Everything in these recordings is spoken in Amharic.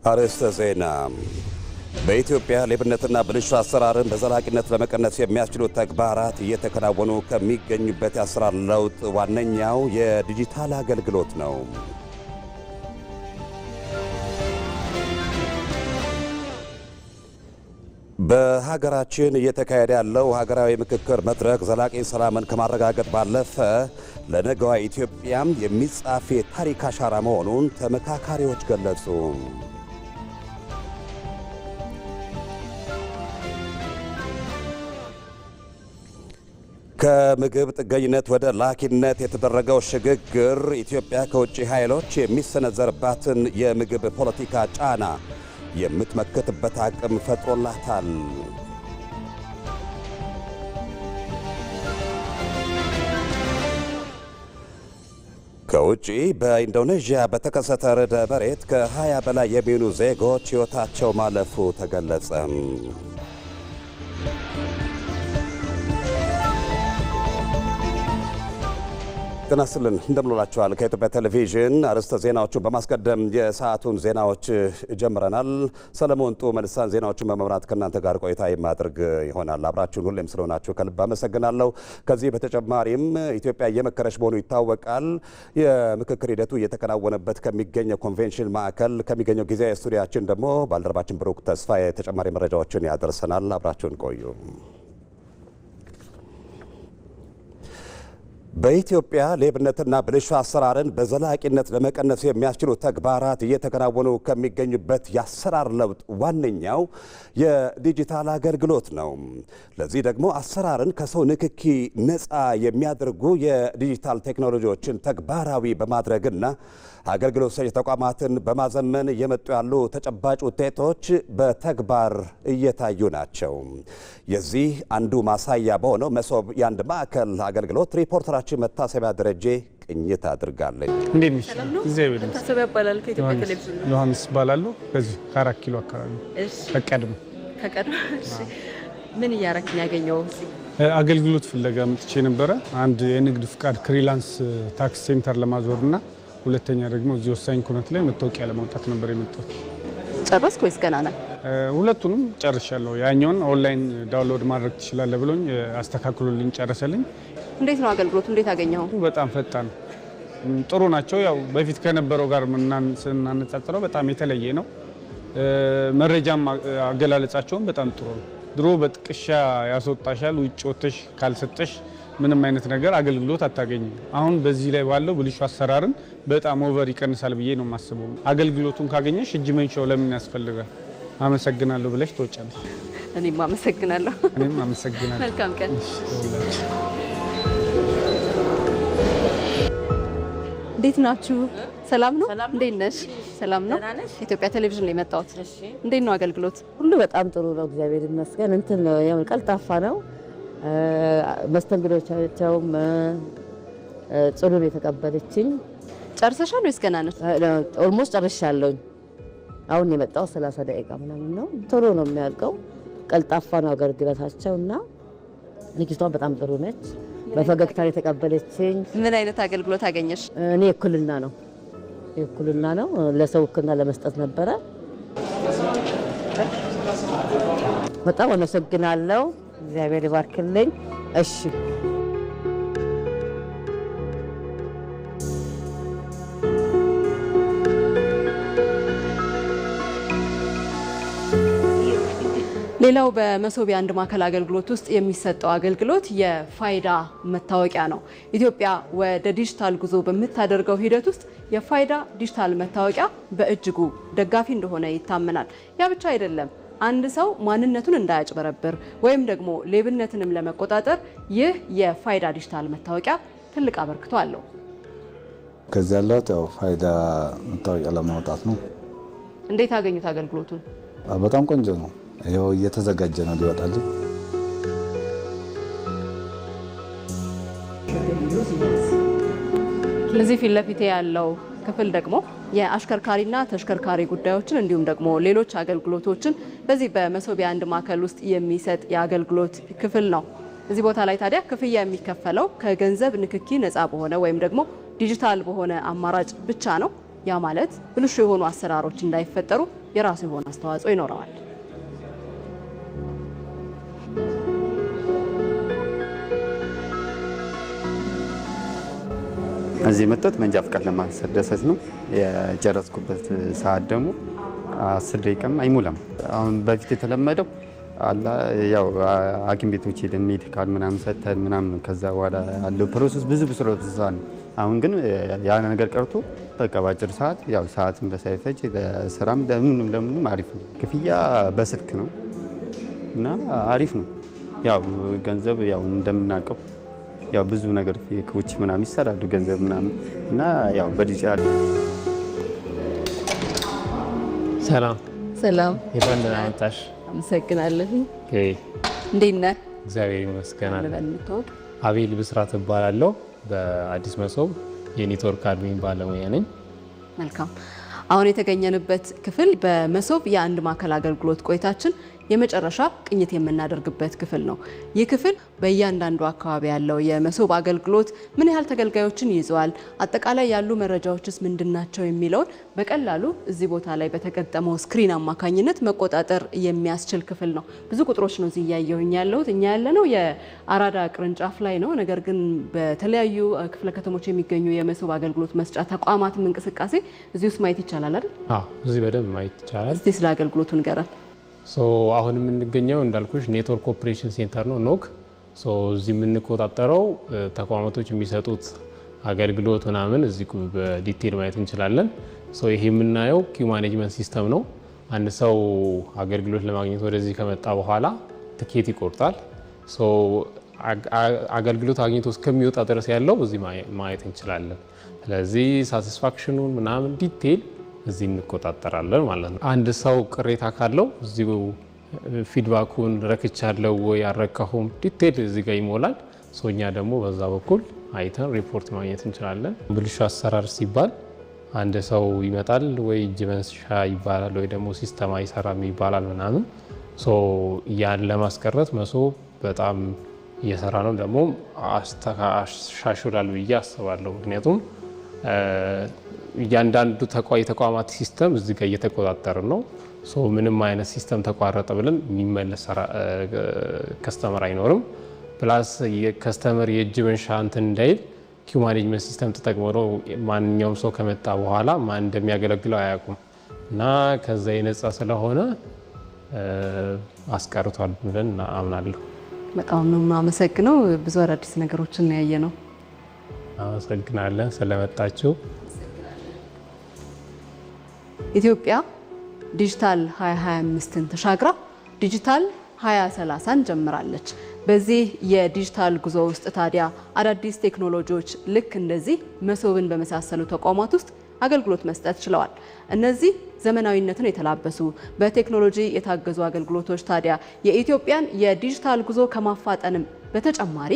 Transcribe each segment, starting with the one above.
አርዕስተ ዜና። በኢትዮጵያ ሌብነትና ብልሹ አሰራርን በዘላቂነት ለመቀነስ የሚያስችሉ ተግባራት እየተከናወኑ ከሚገኙበት የአሰራር ለውጥ ዋነኛው የዲጂታል አገልግሎት ነው። በሀገራችን እየተካሄደ ያለው ሀገራዊ ምክክር መድረክ ዘላቂ ሰላምን ከማረጋገጥ ባለፈ ለነገዋ ኢትዮጵያም የሚጻፍ የታሪክ አሻራ መሆኑን ተመካካሪዎች ገለጹ። ከምግብ ጥገኝነት ወደ ላኪነት የተደረገው ሽግግር ኢትዮጵያ ከውጭ ኃይሎች የሚሰነዘርባትን የምግብ ፖለቲካ ጫና የምትመክትበት አቅም ፈጥሮላታል። ከውጭ በኢንዶኔዥያ በተከሰተ ርዕደ መሬት ከ20 በላይ የሚሆኑ ዜጎች ሕይወታቸው ማለፉ ተገለጸ። ጤና ይስጥልን እንደምንላችኋል። ከኢትዮጵያ ቴሌቪዥን አርዕስተ ዜናዎቹን በማስቀደም የሰዓቱን ዜናዎች ጀምረናል። ሰለሞን ጡ መልሳን ዜናዎቹን በመምራት ከእናንተ ጋር ቆይታ የማድረግ ይሆናል። አብራችሁን ሁሌም ስለሆናችሁ ከልብ አመሰግናለሁ። ከዚህ በተጨማሪም ኢትዮጵያ እየመከረች መሆኑ ይታወቃል። የምክክር ሂደቱ እየተከናወነበት ከሚገኘው ኮንቬንሽን ማዕከል ከሚገኘው ጊዜያዊ ስቱዲያችን ደግሞ ባልደረባችን ብሩክ ተስፋ የተጨማሪ መረጃዎችን ያደርሰናል። አብራችሁን ቆዩ። በኢትዮጵያ ሌብነትና ብልሹ አሰራርን በዘላቂነት ለመቀነስ የሚያስችሉ ተግባራት እየተከናወኑ ከሚገኙበት የአሰራር ለውጥ ዋነኛው የዲጂታል አገልግሎት ነው። ለዚህ ደግሞ አሰራርን ከሰው ንክኪ ነፃ የሚያደርጉ የዲጂታል ቴክኖሎጂዎችን ተግባራዊ በማድረግና አገልግሎት ሰጪ ተቋማትን በማዘመን እየመጡ ያሉ ተጨባጭ ውጤቶች በተግባር እየታዩ ናቸው። የዚህ አንዱ ማሳያ በሆነው መሶብ የአንድ ማዕከል አገልግሎት ሪፖርተራችን መታሰቢያ ደረጀ ቅኝት አድርጋለች። እንዴት ነሽ? እግዚአብሔር ይመስገን። መታሰቢያ ይባላል። ከኢትዮጵያ ቴሌቪዥን ዮሐንስ እባላለሁ። ከዚህ ከ4 ኪሎ አካባቢ ከቀድሞ። እሺ፣ ምን እያረክኝ ያገኘው? አገልግሎት ፍለጋ መጥቼ ነበረ። አንድ የንግድ ፍቃድ ፍሪላንስ ታክስ ሴንተር ለማዞርና ሁለተኛ ደግሞ እዚህ ወሳኝ ኩነት ላይ መታወቂያ ለማውጣት ነበር የመጣሁት። ጨረስክ ወይስ ገና ነህ? ሁለቱንም ጨርሻለሁ። ያኛውን ኦንላይን ዳውንሎድ ማድረግ ትችላለህ ብሎኝ አስተካክሎልኝ ጨረሰልኝ። እንዴት ነው አገልግሎቱ? እንዴት አገኘኸው? በጣም ፈጣን ጥሩ ናቸው። ያው በፊት ከነበረው ጋር ስናነጻጽረው በጣም የተለየ ነው። መረጃም አገላለጻቸውን በጣም ጥሩ ነው። ድሮ በጥቅሻ ያስወጣሻል፣ ውጭ ወጥተሽ ካልሰጠሽ ምንም አይነት ነገር አገልግሎት አታገኝም። አሁን በዚህ ላይ ባለው ብልሹ አሰራርን በጣም ኦቨር ይቀንሳል ብዬ ነው የማስበው። አገልግሎቱን ካገኘሽ እጅ መንሻው ለምን ያስፈልጋል? አመሰግናለሁ ብለሽ ትወጫለሽ። እኔም አመሰግናለሁ። መልካም ቀን። እንዴት ናችሁ? ሰላም ነው? እንዴት ነሽ? ሰላም ነው? ኢትዮጵያ ቴሌቪዥን ላይ መጣሁት። እንዴት ነው አገልግሎት? ሁሉ በጣም ጥሩ ነው፣ እግዚአብሔር ይመስገን። እንትን ነው ያው ቀልጣፋ ነው። መስተንግዶቻቸውም ጽኑ ነው የተቀበለችኝ። ጨርሰሻል ወይስ ገና ነሽ? ኦልሞስት ጨርሻለሁ። አሁን የመጣው 30 ደቂቃ ምናምን ነው። ቶሎ ነው የሚያልቀው። ቀልጣፋ ነው አገልግሎታቸውና ንግስቷን በጣም ጥሩ ነች። በፈገግታ የተቀበለችኝ። ምን አይነት አገልግሎት አገኘሽ? እኔ እኩልና ነው ለሰው እኩልና ለመስጠት ነበረ። በጣም አመሰግናለሁ። እግዚአብሔር ይባርክልኝ። እሺ፣ ሌላው በመሶብ የአንድ ማዕከል አገልግሎት ውስጥ የሚሰጠው አገልግሎት የፋይዳ መታወቂያ ነው። ኢትዮጵያ ወደ ዲጂታል ጉዞ በምታደርገው ሂደት ውስጥ የፋይዳ ዲጂታል መታወቂያ በእጅጉ ደጋፊ እንደሆነ ይታመናል። ያ ብቻ አይደለም። አንድ ሰው ማንነቱን እንዳያጭበረብር ወይም ደግሞ ሌብነትንም ለመቆጣጠር ይህ የፋይዳ ዲጂታል መታወቂያ ትልቅ አበርክቶ አለው። ከዚህ ያለሁት ያው ፋይዳ መታወቂያ ለማውጣት ነው። እንዴት አገኙት አገልግሎቱን? በጣም ቆንጆ ነው። ይኸው እየተዘጋጀ ነው ሊወጣልኝ። እዚህ ፊት ለፊቴ ያለው ክፍል ደግሞ የአሽከርካሪና ተሽከርካሪ ጉዳዮችን እንዲሁም ደግሞ ሌሎች አገልግሎቶችን በዚህ በመሶብ የአንድ ማዕከል ውስጥ የሚሰጥ የአገልግሎት ክፍል ነው። እዚህ ቦታ ላይ ታዲያ ክፍያ የሚከፈለው ከገንዘብ ንክኪ ነፃ በሆነ ወይም ደግሞ ዲጂታል በሆነ አማራጭ ብቻ ነው። ያ ማለት ብልሹ የሆኑ አሰራሮች እንዳይፈጠሩ የራሱ የሆነ አስተዋጽኦ ይኖረዋል። እዚህ መጥቶት መንጃ ፍቃድ ለማሰደሰት ነው የጨረስኩበት። ሰዓት ደግሞ 10 ደቂቃም አይሞላም። አሁን በፊት የተለመደው ያው ሐኪም ቤቶች ሄደን ሜዲካል ምናምን ሰጥተን ምናምን ከዛ በኋላ ያለው ፕሮሰስ ብዙ ፕሮሰስ ነው። አሁን ግን ያ ነገር ቀርቶ በቃ ባጭር ሰዓት ያው ሰዓትን በሳይፈጅ ለስራም ለምንም አሪፍ ነው። ክፍያ በስልክ ነው እና አሪፍ ነው። ያው ገንዘብ ያው እንደምናውቀው ያው ብዙ ነገር ፌኮች ምናምን ይሰራሉ ገንዘብ ምናምን እና ያው በዲጂታል ሰላም ሰላም ይባል አንታሽ አመሰግናለሁ። ኦኬ እንዴት ነህ? እግዚአብሔር ይመስገን። ለበልተው አቤል ብስራት እባላለሁ። በአዲስ መሶብ የኔትወርክ አድሚን ባለሙያ ነኝ። መልካም። አሁን የተገኘንበት ክፍል በመሶብ የአንድ ማዕከል አገልግሎት ቆይታችን የመጨረሻ ቅኝት የምናደርግበት ክፍል ነው። ይህ ክፍል በእያንዳንዱ አካባቢ ያለው የመሶብ አገልግሎት ምን ያህል ተገልጋዮችን ይዘዋል፣ አጠቃላይ ያሉ መረጃዎችስ ምንድናቸው የሚለውን በቀላሉ እዚህ ቦታ ላይ በተገጠመው ስክሪን አማካኝነት መቆጣጠር የሚያስችል ክፍል ነው። ብዙ ቁጥሮች ነው እዚህ እያየሁኝ ያለሁት። እኛ ያለነው የአራዳ ቅርንጫፍ ላይ ነው። ነገር ግን በተለያዩ ክፍለ ከተሞች የሚገኙ የመሶብ አገልግሎት መስጫ ተቋማትም እንቅስቃሴ እዚህ ውስጥ ማየት ይቻላል አይደል? እዚህ በደንብ ማየት ይቻላል። እስቲ ስለ አገልግሎቱ ንገረን። አሁን የምንገኘው እንዳልኩሽ ኔትወርክ ኦፕሬሽን ሴንተር ነው ኖክ። እዚህ የምንቆጣጠረው ተቋማቶች የሚሰጡት አገልግሎት ምናምን እዚህ በዲቴል ማየት እንችላለን። ይሄ የምናየው ኪው ማኔጅመንት ሲስተም ነው። አንድ ሰው አገልግሎት ለማግኘት ወደዚህ ከመጣ በኋላ ትኬት ይቆርጣል። አገልግሎት አግኝቶ እስከሚወጣ ድረስ ያለው እዚህ ማየት እንችላለን። ስለዚህ ሳቲስፋክሽኑን ምናምን ዲቴል እዚህ እንቆጣጠራለን ማለት ነው። አንድ ሰው ቅሬታ ካለው እዚሁ ፊድባኩን ረክቻለሁ ወይ አልረካሁም ዲቴል እዚህ ጋር ይሞላል። እኛ ደግሞ በዛ በኩል አይተን ሪፖርት ማግኘት እንችላለን። ብልሹ አሰራር ሲባል አንድ ሰው ይመጣል ወይ እጅ መንሻ ይባላል ወይ ደግሞ ሲስተም አይሰራም ይባላል ምናምን። ያን ለማስቀረት መሶብ በጣም እየሰራ ነው፣ ደግሞ አሻሽላል ብዬ አስባለሁ። ምክንያቱም እያንዳንዱ የተቋማት ሲስተም እዚህ ጋር እየተቆጣጠርን ነው። ምንም አይነት ሲስተም ተቋረጠ ብለን የሚመለስ ከስተመር አይኖርም። ፕላስ ከስተመር የእጅ መንሻ እንትን እንዳይል ኪው ማኔጅመንት ሲስተም ተጠቅሞ ነው ማንኛውም ሰው ከመጣ በኋላ ማን እንደሚያገለግለው አያውቁም እና ከዛ የነጻ ስለሆነ አስቀርቷል ብለን አምናለሁ። በጣም ነው የማመሰግነው። ብዙ አዳዲስ ነገሮችን ያየ ነው። አመሰግናለን ስለመጣችሁ። ኢትዮጵያ ዲጂታል 2025ን ተሻግራ ዲጂታል 2030ን ጀምራለች። በዚህ የዲጂታል ጉዞ ውስጥ ታዲያ አዳዲስ ቴክኖሎጂዎች ልክ እንደዚህ መሶብን በመሳሰሉ ተቋማት ውስጥ አገልግሎት መስጠት ችለዋል። እነዚህ ዘመናዊነትን የተላበሱ በቴክኖሎጂ የታገዙ አገልግሎቶች ታዲያ የኢትዮጵያን የዲጂታል ጉዞ ከማፋጠንም በተጨማሪ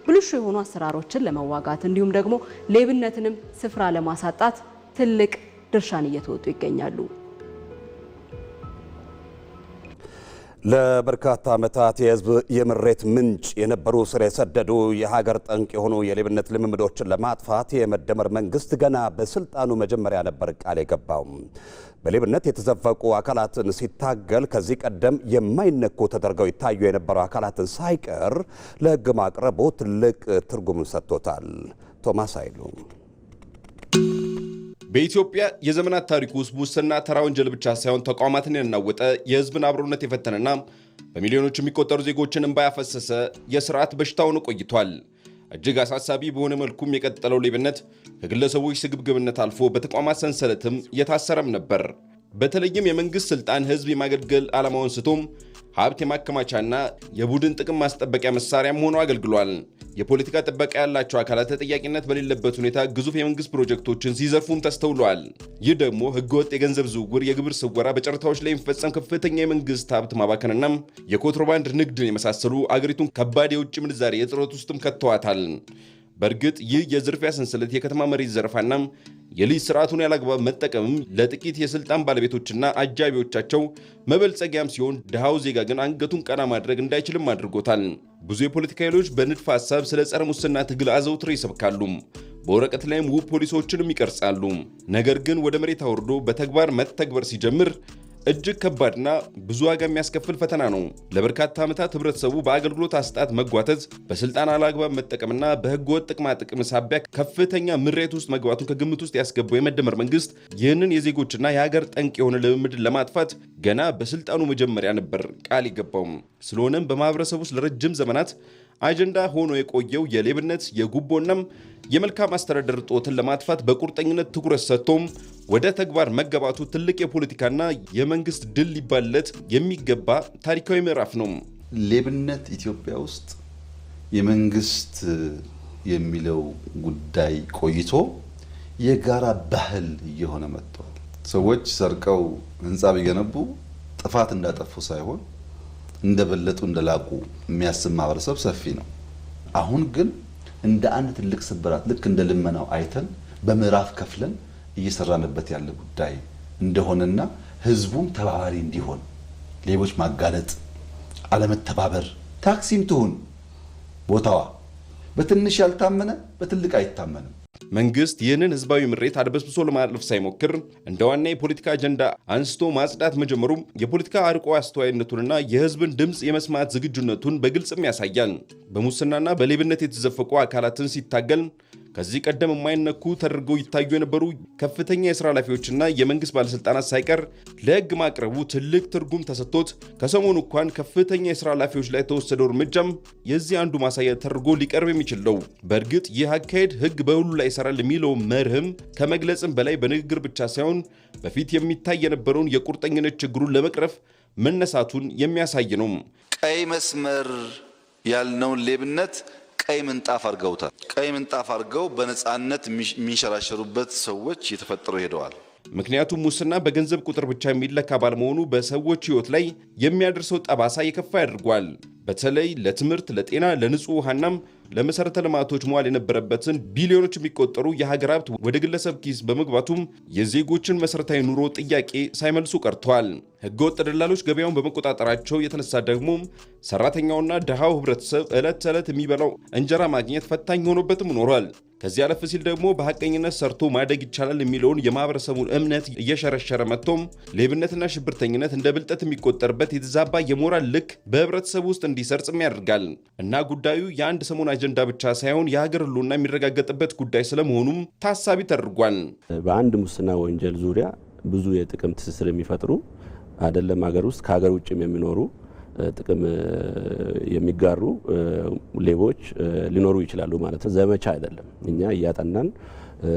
ብልሹ የሆኑ አሰራሮችን ለመዋጋት እንዲሁም ደግሞ ሌብነትንም ስፍራ ለማሳጣት ትልቅ ድርሻን እየተወጡ ይገኛሉ። ለበርካታ ዓመታት የሕዝብ የምሬት ምንጭ የነበሩ ስር የሰደዱ የሀገር ጠንቅ የሆኑ የሌብነት ልምምዶችን ለማጥፋት የመደመር መንግስት ገና በስልጣኑ መጀመሪያ ነበር ቃል የገባው። በሌብነት የተዘፈቁ አካላትን ሲታገል ከዚህ ቀደም የማይነኩ ተደርገው ይታዩ የነበሩ አካላትን ሳይቀር ለሕግ ማቅረቡ ትልቅ ትርጉም ሰጥቶታል። ቶማስ ኃይሉ በኢትዮጵያ የዘመናት ታሪክ ውስጥ ሙስና ተራ ወንጀል ብቻ ሳይሆን ተቋማትን ያናወጠ የህዝብን አብሮነት የፈተነና በሚሊዮኖች የሚቆጠሩ ዜጎችን እንባ ያፈሰሰ የስርዓት በሽታ ሆኖ ቆይቷል። እጅግ አሳሳቢ በሆነ መልኩም የቀጠለው ሌብነት ከግለሰቦች ስግብግብነት አልፎ በተቋማት ሰንሰለትም የታሰረም ነበር። በተለይም የመንግስት ስልጣን ህዝብ የማገልገል ዓላማውን ስቶም ሀብት የማከማቻና የቡድን ጥቅም ማስጠበቂያ መሳሪያም ሆኖ አገልግሏል። የፖለቲካ ጥበቃ ያላቸው አካላት ተጠያቂነት በሌለበት ሁኔታ ግዙፍ የመንግስት ፕሮጀክቶችን ሲዘርፉም ተስተውለዋል። ይህ ደግሞ ህገወጥ የገንዘብ ዝውውር፣ የግብር ስወራ፣ በጨረታዎች ላይ የሚፈጸም ከፍተኛ የመንግስት ሀብት ማባከንና የኮንትሮባንድ ንግድን የመሳሰሉ አገሪቱን ከባድ የውጭ ምንዛሬ እጥረት ውስጥም ከተዋታል። በእርግጥ ይህ የዝርፊያ ሰንሰለት የከተማ መሬት ዘረፋና የሊዝ ስርዓቱን ያላግባብ መጠቀምም ለጥቂት የስልጣን ባለቤቶችና አጃቢዎቻቸው መበልጸጊያም ሲሆን ድሃው ዜጋ ግን አንገቱን ቀና ማድረግ እንዳይችልም አድርጎታል። ብዙ የፖለቲካ ኃይሎች በንድፈ ሐሳብ ስለ ጸረ ሙስና ትግል አዘውትረው ይሰብካሉ። በወረቀት ላይም ውብ ፖሊሶችንም ይቀርጻሉ። ነገር ግን ወደ መሬት አውርዶ በተግባር መተግበር ሲጀምር እጅግ ከባድና ብዙ ዋጋ የሚያስከፍል ፈተና ነው። ለበርካታ ዓመታት ህብረተሰቡ በአገልግሎት አሰጣጥ መጓተት፣ በስልጣን አላግባብ መጠቀምና በህገወጥ ጥቅማ ጥቅም ሳቢያ ከፍተኛ ምሬት ውስጥ መግባቱን ከግምት ውስጥ ያስገባው የመደመር መንግስት ይህንን የዜጎችና የሀገር ጠንቅ የሆነ ልምምድን ለማጥፋት ገና በስልጣኑ መጀመሪያ ነበር ቃል የገባውም። ስለሆነም በማህበረሰቡ ውስጥ ለረጅም ዘመናት አጀንዳ ሆኖ የቆየው የሌብነት የጉቦናም የመልካም አስተዳደር እጦትን ለማጥፋት በቁርጠኝነት ትኩረት ሰጥቶም ወደ ተግባር መገባቱ ትልቅ የፖለቲካና የመንግስት ድል ሊባልለት የሚገባ ታሪካዊ ምዕራፍ ነው። ሌብነት ኢትዮጵያ ውስጥ የመንግስት የሚለው ጉዳይ ቆይቶ የጋራ ባህል እየሆነ መጥቷል። ሰዎች ሰርቀው ህንፃ ቢገነቡ ጥፋት እንዳጠፉ ሳይሆን እንደበለጡ እንደላቁ የሚያስብ ማህበረሰብ ሰፊ ነው። አሁን ግን እንደ አንድ ትልቅ ስብራት ልክ እንደ ልመናው አይተን በምዕራፍ ከፍለን እየሰራንበት ያለ ጉዳይ እንደሆነና ህዝቡም ተባባሪ እንዲሆን ሌቦች ማጋለጥ፣ አለመተባበር፣ ታክሲም ትሁን ቦታዋ በትንሽ ያልታመነ በትልቅ አይታመንም። መንግስት ይህንን ህዝባዊ ምሬት አድበስብሶ ለማለፍ ሳይሞክር እንደ ዋና የፖለቲካ አጀንዳ አንስቶ ማጽዳት መጀመሩም የፖለቲካ አርቆ አስተዋይነቱንና የህዝብን ድምፅ የመስማት ዝግጁነቱን በግልጽም ያሳያል። በሙስናና በሌብነት የተዘፈቁ አካላትን ሲታገል ከዚህ ቀደም የማይነኩ ተደርገው ይታዩ የነበሩ ከፍተኛ የሥራ ኃላፊዎችና የመንግስት ባለሥልጣናት ሳይቀር ለህግ ማቅረቡ ትልቅ ትርጉም ተሰጥቶት ከሰሞኑ እንኳን ከፍተኛ የሥራ ኃላፊዎች ላይ የተወሰደው እርምጃም የዚህ አንዱ ማሳያ ተደርጎ ሊቀርብ የሚችል ነው። በእርግጥ ይህ አካሄድ ህግ በሁሉ ላይ ይሰራል የሚለው መርህም ከመግለጽም በላይ በንግግር ብቻ ሳይሆን በፊት የሚታይ የነበረውን የቁርጠኝነት ችግሩን ለመቅረፍ መነሳቱን የሚያሳይ ነው። ቀይ መስመር ያልነውን ሌብነት ቀይ ምንጣፍ አድርገውታል። ቀይ ምንጣፍ አድርገው በነፃነት የሚንሸራሸሩበት ሰዎች እየተፈጠሩ ሄደዋል። ምክንያቱም ሙስና በገንዘብ ቁጥር ብቻ የሚለካ ባለመሆኑ በሰዎች ህይወት ላይ የሚያደርሰው ጠባሳ የከፋ ያደርጓል። በተለይ ለትምህርት፣ ለጤና፣ ለንጹህ ውሃናም ለመሰረተ ልማቶች መዋል የነበረበትን ቢሊዮኖች የሚቆጠሩ የሀገር ሀብት ወደ ግለሰብ ኪስ በመግባቱም የዜጎችን መሰረታዊ ኑሮ ጥያቄ ሳይመልሱ ቀርተዋል። ህገወጥ ደላሎች ገበያውን በመቆጣጠራቸው የተነሳ ደግሞ ሰራተኛውና ድሃው ህብረተሰብ ዕለት ተዕለት የሚበላው እንጀራ ማግኘት ፈታኝ ሆኖበትም ኖሯል። ከዚህ አለፍ ሲል ደግሞ በሐቀኝነት ሰርቶ ማደግ ይቻላል የሚለውን የማህበረሰቡን እምነት እየሸረሸረ መጥቶም ሌብነትና ሽብርተኝነት እንደ ብልጠት የሚቆጠርበት የተዛባ የሞራል ልክ በህብረተሰቡ ውስጥ እንዲሰርጽም ያደርጋል እና ጉዳዩ የአንድ ሰሞን አጀንዳ ብቻ ሳይሆን የሀገር ህልውና የሚረጋገጥበት ጉዳይ ስለመሆኑም ታሳቢ ተደርጓል። በአንድ ሙስና ወንጀል ዙሪያ ብዙ የጥቅም ትስስር የሚፈጥሩ አይደለም ሀገር ውስጥ ከሀገር ውጭም የሚኖሩ ጥቅም የሚጋሩ ሌቦች ሊኖሩ ይችላሉ ማለት ነው። ዘመቻ አይደለም። እኛ እያጠናን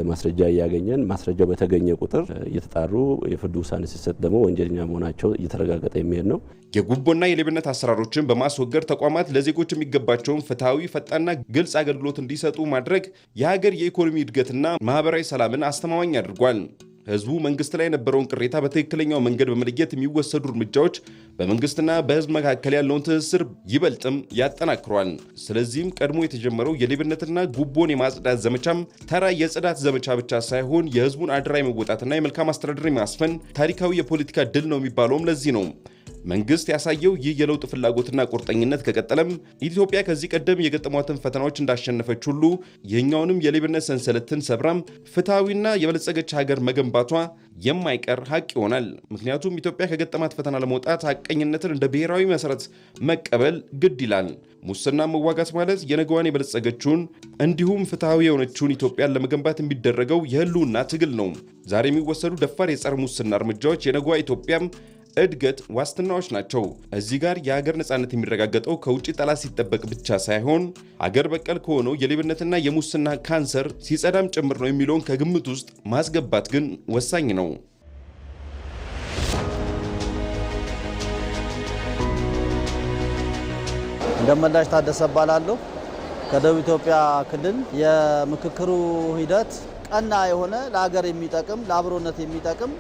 ማስረጃ እያገኘን ማስረጃው በተገኘ ቁጥር እየተጣሩ የፍርድ ውሳኔ ሲሰጥ ደግሞ ወንጀለኛ መሆናቸው እየተረጋገጠ የሚሄድ ነው። የጉቦና የሌብነት አሰራሮችን በማስወገድ ተቋማት ለዜጎች የሚገባቸውን ፍትሐዊ፣ ፈጣንና ግልጽ አገልግሎት እንዲሰጡ ማድረግ የሀገር የኢኮኖሚ እድገትና ማህበራዊ ሰላምን አስተማማኝ አድርጓል። ህዝቡ መንግስት ላይ የነበረውን ቅሬታ በትክክለኛው መንገድ በመለየት የሚወሰዱ እርምጃዎች በመንግስትና በህዝብ መካከል ያለውን ትስስር ይበልጥም ያጠናክሯል። ስለዚህም ቀድሞ የተጀመረው የሌብነትና ጉቦን የማጽዳት ዘመቻም ተራ የጽዳት ዘመቻ ብቻ ሳይሆን የህዝቡን አደራ የመወጣትና የመልካም አስተዳደር የማስፈን ታሪካዊ የፖለቲካ ድል ነው የሚባለውም ለዚህ ነው። መንግስት ያሳየው ይህ የለውጥ ፍላጎትና ቁርጠኝነት ከቀጠለም ኢትዮጵያ ከዚህ ቀደም የገጠሟትን ፈተናዎች እንዳሸነፈች ሁሉ ይህኛውንም የሌብነት ሰንሰለትን ሰብራም ፍትሐዊና የበለጸገች ሀገር መገንባቷ የማይቀር ሀቅ ይሆናል። ምክንያቱም ኢትዮጵያ ከገጠማት ፈተና ለመውጣት ሀቀኝነትን እንደ ብሔራዊ መሰረት መቀበል ግድ ይላል። ሙስና መዋጋት ማለት የነገዋን የበለጸገችውን እንዲሁም ፍትሐዊ የሆነችውን ኢትዮጵያን ለመገንባት የሚደረገው የህልውና ትግል ነው። ዛሬ የሚወሰዱ ደፋር የጸረ ሙስና እርምጃዎች የነገዋ ኢትዮጵያም እድገት ዋስትናዎች ናቸው። እዚህ ጋር የሀገር ነጻነት የሚረጋገጠው ከውጭ ጠላት ሲጠበቅ ብቻ ሳይሆን ሀገር በቀል ከሆነው የሌብነትና የሙስና ካንሰር ሲጸዳም ጭምር ነው የሚለውን ከግምት ውስጥ ማስገባት ግን ወሳኝ ነው። እንደመላሽ ታደሰ እባላለሁ። ከደቡብ ኢትዮጵያ ክልል የምክክሩ ሂደት ቀና የሆነ ለሀገር የሚጠቅም ለአብሮነት የሚጠቅም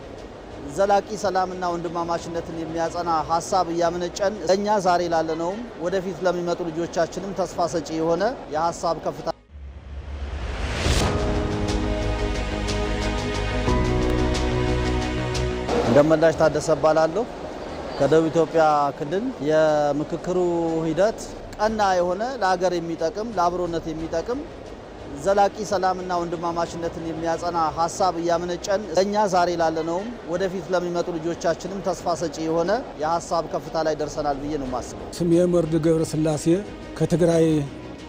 ዘላቂ ሰላምና ወንድማማችነትን የሚያጸና ሀሳብ እያመነጨን እኛ ዛሬ ላለነውም ወደፊት ለሚመጡ ልጆቻችንም ተስፋ ሰጪ የሆነ የሀሳብ ከፍታ እንደመላሽ ታደሰ እባላለሁ። ከደቡብ ኢትዮጵያ ክልል የምክክሩ ሂደት ቀና የሆነ ለሀገር የሚጠቅም ለአብሮነት የሚጠቅም ዘላቂ ሰላምና ወንድማማችነትን የሚያጸና ሀሳብ እያመነጨን እኛ ዛሬ ላለነውም ወደፊት ለሚመጡ ልጆቻችንም ተስፋ ሰጪ የሆነ የሀሳብ ከፍታ ላይ ደርሰናል ብዬ ነው የማስበው። ስሜ መርድ ገብረስላሴ ከትግራይ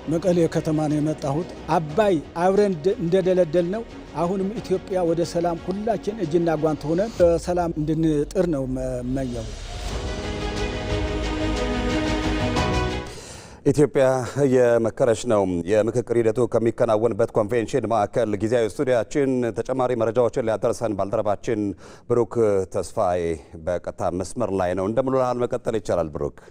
መቀሌ ከተማ ነው የመጣሁት። አባይ አብረን እንደደለደል ነው። አሁንም ኢትዮጵያ ወደ ሰላም ሁላችን እጅና ጓንት ሆነን በሰላም እንድንጥር ነው መመኘው። ኢትዮጵያ የመከረች ነው። የምክክር ሂደቱ ከሚከናወንበት ኮንቬንሽን ማዕከል ጊዜያዊ ስቱዲያችን ተጨማሪ መረጃዎችን ሊያደርሰን ባልደረባችን ብሩክ ተስፋዬ በቀጥታ መስመር ላይ ነው። እንደምንላል መቀጠል ይቻላል ብሩክ።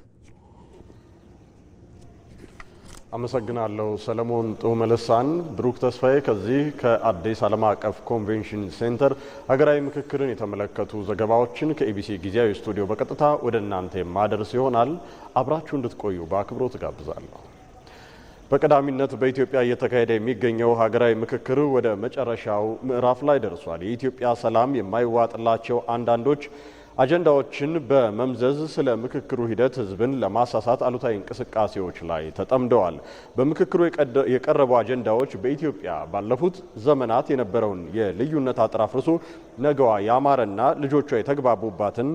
አመሰግናለሁ ሰለሞን ጡመለሳን። ብሩክ ተስፋዬ ከዚህ ከአዲስ ዓለም አቀፍ ኮንቬንሽን ሴንተር ሀገራዊ ምክክርን የተመለከቱ ዘገባዎችን ከኢቢሲ ጊዜያዊ ስቱዲዮ በቀጥታ ወደ እናንተ የማደርስ ይሆናል። አብራችሁ እንድትቆዩ በአክብሮት ጋብዛለሁ። በቀዳሚነት በኢትዮጵያ እየተካሄደ የሚገኘው ሀገራዊ ምክክር ወደ መጨረሻው ምዕራፍ ላይ ደርሷል። የኢትዮጵያ ሰላም የማይዋጥላቸው አንዳንዶች አጀንዳዎችን በመምዘዝ ስለ ምክክሩ ሂደት ህዝብን ለማሳሳት አሉታዊ እንቅስቃሴዎች ላይ ተጠምደዋል። በምክክሩ የቀረቡ አጀንዳዎች በኢትዮጵያ ባለፉት ዘመናት የነበረውን የልዩነት አጥር አፍርሶ ነገዋ ያማረና ልጆቿ የተግባቡባትን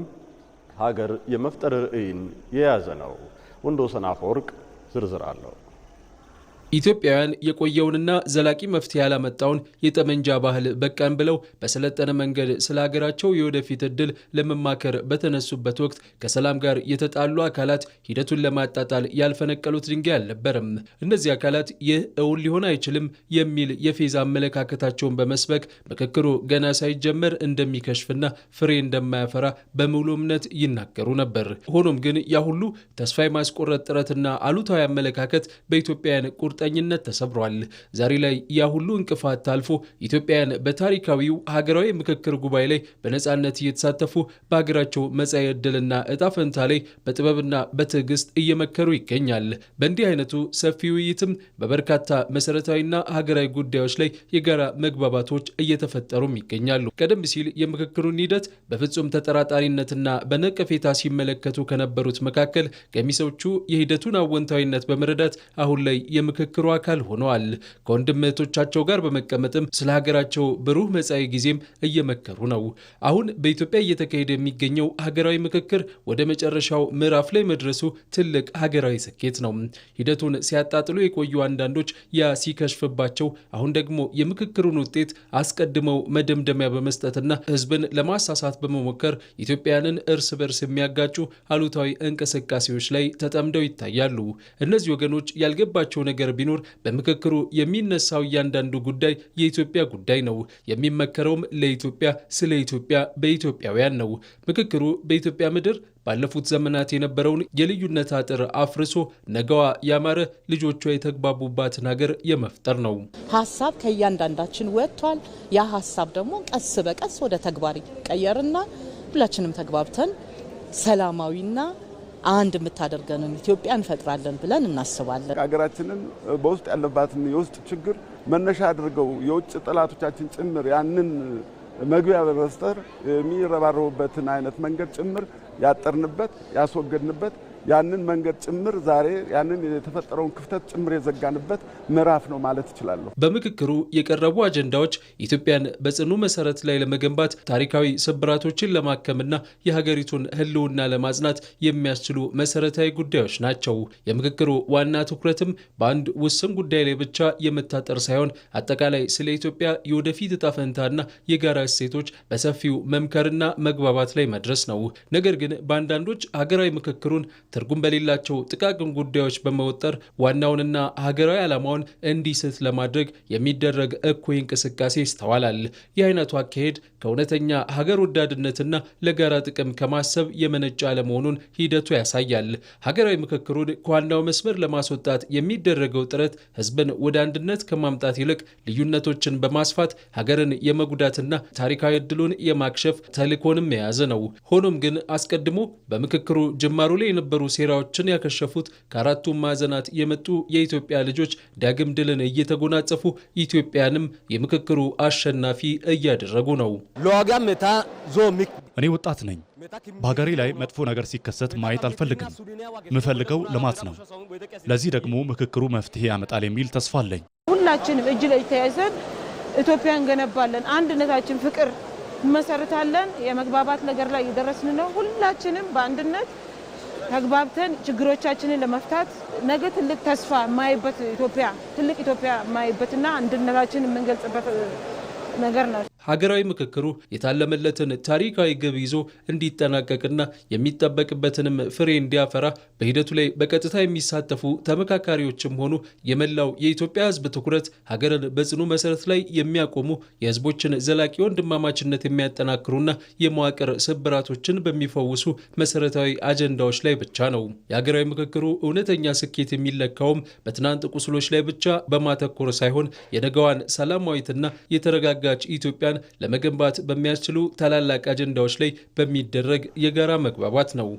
ሀገር የመፍጠር ራዕይን የያዘ ነው። ወንዶሰን አፈወርቅ ዝርዝር አለው። ኢትዮጵያውያን የቆየውንና ዘላቂ መፍትሄ ያላመጣውን የጠመንጃ ባህል በቃን ብለው በሰለጠነ መንገድ ስለ ሀገራቸው የወደፊት እድል ለመማከር በተነሱበት ወቅት ከሰላም ጋር የተጣሉ አካላት ሂደቱን ለማጣጣል ያልፈነቀሉት ድንጋይ አልነበረም። እነዚህ አካላት ይህ እውን ሊሆን አይችልም የሚል የፌዝ አመለካከታቸውን በመስበክ ምክክሩ ገና ሳይጀመር እንደሚከሽፍና ፍሬ እንደማያፈራ በሙሉ እምነት ይናገሩ ነበር። ሆኖም ግን ያ ሁሉ ተስፋ የማስቆረጥ ጥረትና አሉታዊ አመለካከት በኢትዮጵያውያን ቁርጠኝነት ተሰብሯል። ዛሬ ላይ ያ ሁሉ እንቅፋት ታልፎ ኢትዮጵያውያን በታሪካዊው ሀገራዊ ምክክር ጉባኤ ላይ በነጻነት እየተሳተፉ በሀገራቸው መጻኢ ዕድልና እጣ ፈንታ ላይ በጥበብና በትዕግስት እየመከሩ ይገኛል። በእንዲህ አይነቱ ሰፊ ውይይትም በበርካታ መሰረታዊና ሀገራዊ ጉዳዮች ላይ የጋራ መግባባቶች እየተፈጠሩም ይገኛሉ። ቀደም ሲል የምክክሩን ሂደት በፍጹም ተጠራጣሪነትና በነቀፌታ ሲመለከቱ ከነበሩት መካከል ገሚሶቹ የሂደቱን አወንታዊነት በመረዳት አሁን ላይ የምክክሩ አካል ሆነዋል። ከወንድም እህቶቻቸው ጋር በመቀመጥም ስለ ሀገራቸው ብሩህ መጻኢ ጊዜም እየመከሩ ነው። አሁን በኢትዮጵያ እየተካሄደ የሚገኘው ሀገራዊ ምክክር ወደ መጨረሻው ምዕራፍ ላይ መድረሱ ትልቅ ሀገራዊ ስኬት ነው። ሂደቱን ሲያጣጥሉ የቆዩ አንዳንዶች ያ ሲከሽፍባቸው፣ አሁን ደግሞ የምክክሩን ውጤት አስቀድመው መደምደሚያ በመስጠትና ህዝብን ለማሳሳት በመሞከር ኢትዮጵያውያንን እርስ በርስ የሚያጋጩ አሉታዊ እንቅስቃሴዎች ላይ ተጠምደው ይታያሉ። እነዚህ ወገኖች ያልገባቸው ነገር ቢኖር በምክክሩ የሚነሳው እያንዳንዱ ጉዳይ የኢትዮጵያ ጉዳይ ነው። የሚመከረውም ለኢትዮጵያ፣ ስለ ኢትዮጵያ፣ በኢትዮጵያውያን ነው። ምክክሩ በኢትዮጵያ ምድር ባለፉት ዘመናት የነበረውን የልዩነት አጥር አፍርሶ ነገዋ ያማረ ልጆቿ የተግባቡባትን ሀገር የመፍጠር ነው። ሀሳብ ከእያንዳንዳችን ወጥቷል። ያ ሀሳብ ደግሞ ቀስ በቀስ ወደ ተግባር ይቀየርና ሁላችንም ተግባብተን ሰላማዊና አንድ የምታደርገንን ኢትዮጵያ እንፈጥራለን ብለን እናስባለን። ሀገራችንን በውስጥ ያለባትን የውስጥ ችግር መነሻ አድርገው የውጭ ጠላቶቻችን ጭምር ያንን መግቢያ በመፍጠር የሚረባረቡበትን አይነት መንገድ ጭምር ያጠርንበት ያስወገድንበት ያንን መንገድ ጭምር ዛሬ ያንን የተፈጠረውን ክፍተት ጭምር የዘጋንበት ምዕራፍ ነው ማለት እችላለሁ። በምክክሩ የቀረቡ አጀንዳዎች ኢትዮጵያን በጽኑ መሰረት ላይ ለመገንባት ታሪካዊ ስብራቶችን ለማከምና የሀገሪቱን ሕልውና ለማጽናት የሚያስችሉ መሰረታዊ ጉዳዮች ናቸው። የምክክሩ ዋና ትኩረትም በአንድ ውስን ጉዳይ ላይ ብቻ የመታጠር ሳይሆን አጠቃላይ ስለ ኢትዮጵያ የወደፊት እጣ ፈንታና የጋራ እሴቶች በሰፊው መምከርና መግባባት ላይ መድረስ ነው። ነገር ግን በአንዳንዶች ሀገራዊ ምክክሩን ትርጉም በሌላቸው ጥቃቅን ጉዳዮች በመወጠር ዋናውንና ሀገራዊ ዓላማውን እንዲስት ለማድረግ የሚደረግ እኩይ እንቅስቃሴ ይስተዋላል። ይህ አይነቱ አካሄድ ከእውነተኛ ሀገር ወዳድነትና ለጋራ ጥቅም ከማሰብ የመነጨ አለመሆኑን ሂደቱ ያሳያል። ሀገራዊ ምክክሩን ከዋናው መስመር ለማስወጣት የሚደረገው ጥረት ህዝብን ወደ አንድነት ከማምጣት ይልቅ ልዩነቶችን በማስፋት ሀገርን የመጉዳትና ታሪካዊ ዕድሉን የማክሸፍ ተልዕኮንም የያዘ ነው። ሆኖም ግን አስቀድሞ በምክክሩ ጅማሩ ላይ የነበሩ ሴራዎችን ያከሸፉት ከአራቱም ማዕዘናት የመጡ የኢትዮጵያ ልጆች ዳግም ድልን እየተጎናጸፉ ኢትዮጵያንም የምክክሩ አሸናፊ እያደረጉ ነው። እኔ ወጣት ነኝ። በሀገሬ ላይ መጥፎ ነገር ሲከሰት ማየት አልፈልግም። የምፈልገው ልማት ነው። ለዚህ ደግሞ ምክክሩ መፍትሄ ያመጣል የሚል ተስፋ አለኝ። ሁላችንም እጅ ለእጅ ተያይዘን ኢትዮጵያን እንገነባለን። አንድነታችን ፍቅር እንመሰርታለን። የመግባባት ነገር ላይ እየደረስን ነው። ሁላችንም በአንድነት ተግባብተን ችግሮቻችንን ለመፍታት ነገ ትልቅ ተስፋ የማይበት ኢትዮጵያ ትልቅ ኢትዮጵያ የማይበትና አንድነታችንን የምንገልጽበት ነገር ነው። ሀገራዊ ምክክሩ የታለመለትን ታሪካዊ ግብ ይዞ እንዲጠናቀቅና የሚጠበቅበትንም ፍሬ እንዲያፈራ በሂደቱ ላይ በቀጥታ የሚሳተፉ ተመካካሪዎችም ሆኑ የመላው የኢትዮጵያ ሕዝብ ትኩረት ሀገርን በጽኑ መሰረት ላይ የሚያቆሙ የሕዝቦችን ዘላቂ ወንድማማችነት የሚያጠናክሩና የመዋቅር ስብራቶችን በሚፈውሱ መሰረታዊ አጀንዳዎች ላይ ብቻ ነው። የሀገራዊ ምክክሩ እውነተኛ ስኬት የሚለካውም በትናንት ቁስሎች ላይ ብቻ በማተኮር ሳይሆን የነገዋን ሰላማዊትና የተረጋጋች ኢትዮጵያን ለመገንባት በሚያስችሉ ታላላቅ አጀንዳዎች ላይ በሚደረግ የጋራ መግባባት ነው።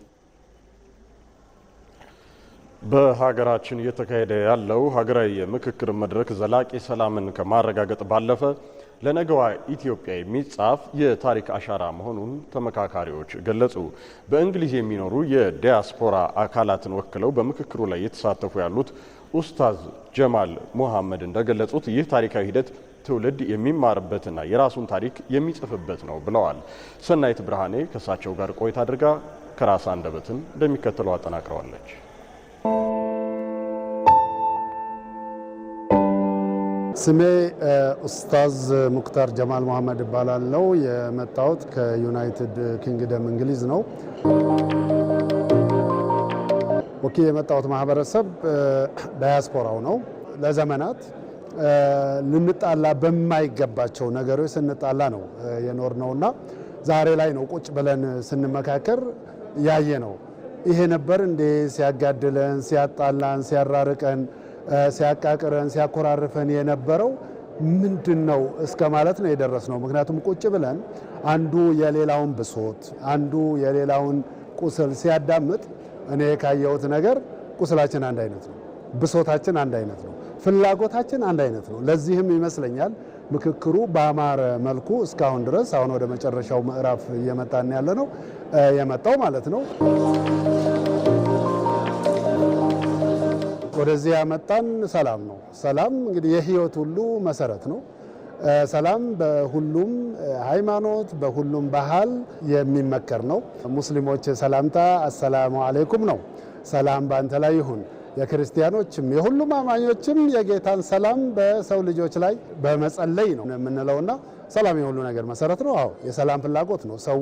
በሀገራችን እየተካሄደ ያለው ሀገራዊ የምክክር መድረክ ዘላቂ ሰላምን ከማረጋገጥ ባለፈ ለነገዋ ኢትዮጵያ የሚጻፍ የታሪክ አሻራ መሆኑን ተመካካሪዎች ገለጹ። በእንግሊዝ የሚኖሩ የዲያስፖራ አካላትን ወክለው በምክክሩ ላይ የተሳተፉ ያሉት ኡስታዝ ጀማል ሙሐመድ እንደገለጹት ይህ ታሪካዊ ሂደት ትውልድ የሚማርበትና የራሱን ታሪክ የሚጽፍበት ነው ብለዋል። ሰናይት ብርሃኔ ከእሳቸው ጋር ቆይታ አድርጋ ከራስ አንደበትን እንደሚከተለው አጠናቅረዋለች። ስሜ ኡስታዝ ሙክታር ጀማል መሐመድ እባላለሁ። የመጣሁት ከዩናይትድ ኪንግደም እንግሊዝ ነው። የመጣሁት ማህበረሰብ ዳያስፖራው ነው። ለዘመናት ልንጣላ በማይገባቸው ነገሮች ስንጣላ ነው የኖር ነውና ዛሬ ላይ ነው ቁጭ ብለን ስንመካከር ያየ ነው። ይሄ ነበር እንዴ ሲያጋድለን፣ ሲያጣላን፣ ሲያራርቀን፣ ሲያቃቅረን፣ ሲያኮራርፈን የነበረው ምንድነው እስከ ማለት ነው የደረስነው። ምክንያቱም ቁጭ ብለን አንዱ የሌላውን ብሶት፣ አንዱ የሌላውን ቁስል ሲያዳምጥ እኔ ካየሁት ነገር ቁስላችን አንድ አይነት ነው፣ ብሶታችን አንድ አይነት ነው፣ ፍላጎታችን አንድ አይነት ነው። ለዚህም ይመስለኛል ምክክሩ በአማረ መልኩ እስካሁን ድረስ አሁን ወደ መጨረሻው ምዕራፍ እየመጣን ያለ ነው የመጣው ማለት ነው። ወደዚህ ያመጣን ሰላም ነው። ሰላም እንግዲህ የህይወት ሁሉ መሰረት ነው። ሰላም በሁሉም ሃይማኖት በሁሉም ባህል የሚመከር ነው። ሙስሊሞች ሰላምታ አሰላሙ አለይኩም ነው። ሰላም ባንተ ላይ ይሁን። የክርስቲያኖችም የሁሉም አማኞችም የጌታን ሰላም በሰው ልጆች ላይ በመጸለይ ነው የምንለውና ሰላም የሁሉ ነገር መሰረት ነው። አዎ የሰላም ፍላጎት ነው። ሰው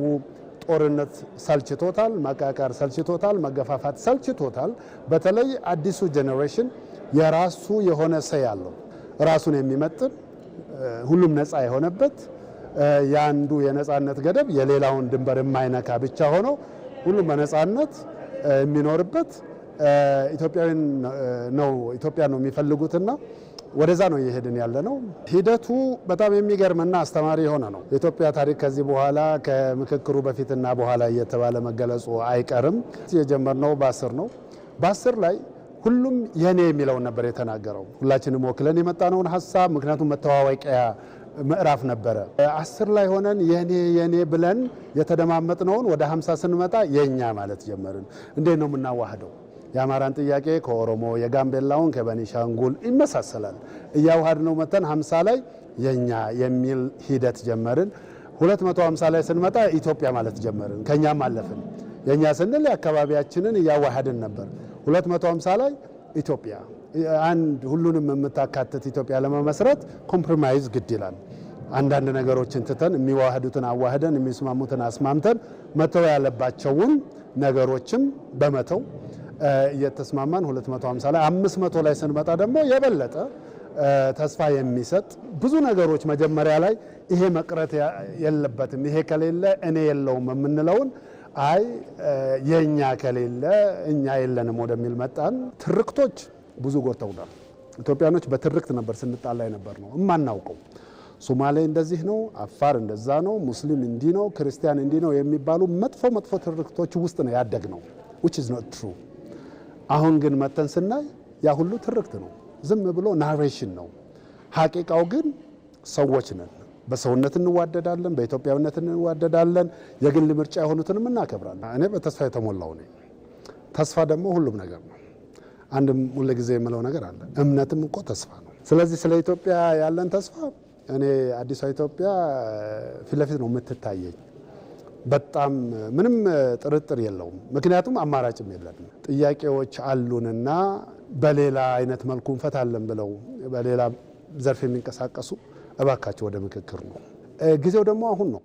ጦርነት ሰልችቶታል፣ መቃቃር ሰልችቶታል፣ መገፋፋት ሰልችቶታል። በተለይ አዲሱ ጄኔሬሽን የራሱ የሆነ ሰይ ያለው ራሱን የሚመጥን ሁሉም ነፃ የሆነበት የአንዱ የነፃነት ገደብ የሌላውን ድንበር የማይነካ ብቻ ሆኖ ሁሉም በነፃነት የሚኖርበት ኢትዮጵያ ነው የሚፈልጉትና ወደዛ ነው እየሄድን ያለ ነው። ሂደቱ በጣም የሚገርምና አስተማሪ የሆነ ነው። የኢትዮጵያ ታሪክ ከዚህ በኋላ ከምክክሩ በፊትና በኋላ እየተባለ መገለጹ አይቀርም። የጀመርነው በ10 ነው። በ10 ላይ ሁሉም የኔ የሚለውን ነበር የተናገረው። ሁላችንም ወክለን የመጣነውን ሀሳብ ምክንያቱም መተዋወቂያ ምዕራፍ ነበረ። 10 ላይ ሆነን የኔ ብለን የተደማመጥነውን ወደ 50 ስንመጣ የኛ ማለት ጀመርን። እንዴት ነው የምናዋህደው? የአማራን ጥያቄ ከኦሮሞ የጋምቤላውን ከቤኒሻንጉል ይመሳሰላል። እያዋሃድነው መተን 50 ላይ የኛ የሚል ሂደት ጀመርን። 250 ላይ ስንመጣ ኢትዮጵያ ማለት ጀመርን። ከኛም አለፍን። የኛ ስንል የአካባቢያችንን እያዋሃድን ነበር። 250 ላይ ኢትዮጵያ አንድ ሁሉንም የምታካትት ኢትዮጵያ ለመመስረት ኮምፕሮማይዝ ግድ ይላል። አንዳንድ ነገሮችን ትተን የሚዋህዱትን አዋህደን የሚስማሙትን አስማምተን መተው ያለባቸውን ነገሮችም በመተው እየተስማማን 250 ላይ 500 ላይ ስንመጣ ደግሞ የበለጠ ተስፋ የሚሰጥ ብዙ ነገሮች መጀመሪያ ላይ ይሄ መቅረት የለበትም፣ ይሄ ከሌለ እኔ የለውም የምንለውን አይ የኛ ከሌለ እኛ የለንም ወደሚል መጣን። ትርክቶች ብዙ ጎተውናል። ኢትዮጵያኖች በትርክት ነበር ስንጣላ ነበር ነው እማናውቀው። ሶማሌ እንደዚህ ነው፣ አፋር እንደዛ ነው፣ ሙስሊም እንዲህ ነው፣ ክርስቲያን እንዲህ ነው የሚባሉ መጥፎ ትርክቶች ውስጥ ነው ያደግነው which is not true። አሁን ግን መተን ስናይ ያ ሁሉ ትርክት ነው፣ ዝም ብሎ ናሬሽን ነው። ሐቂቃው ግን ሰዎች ነን። በሰውነት እንዋደዳለን፣ በኢትዮጵያዊነት እንዋደዳለን። የግል ምርጫ የሆኑትንም እናከብራለን። እኔ በተስፋ የተሞላው ነኝ። ተስፋ ደግሞ ሁሉም ነገር ነው። አንድ ሁሉ ጊዜ የምለው ነገር አለ፣ እምነትም እኮ ተስፋ ነው። ስለዚህ ስለ ኢትዮጵያ ያለን ተስፋ እኔ አዲሷ ኢትዮጵያ ፊት ለፊት ነው የምትታየኝ። በጣም ምንም ጥርጥር የለውም። ምክንያቱም አማራጭም የለንም። ጥያቄዎች አሉንና በሌላ አይነት መልኩ እንፈታለን ብለው በሌላ ዘርፍ የሚንቀሳቀሱ እባካቸው ወደ ምክክር ነው። ጊዜው ደግሞ አሁን ነው።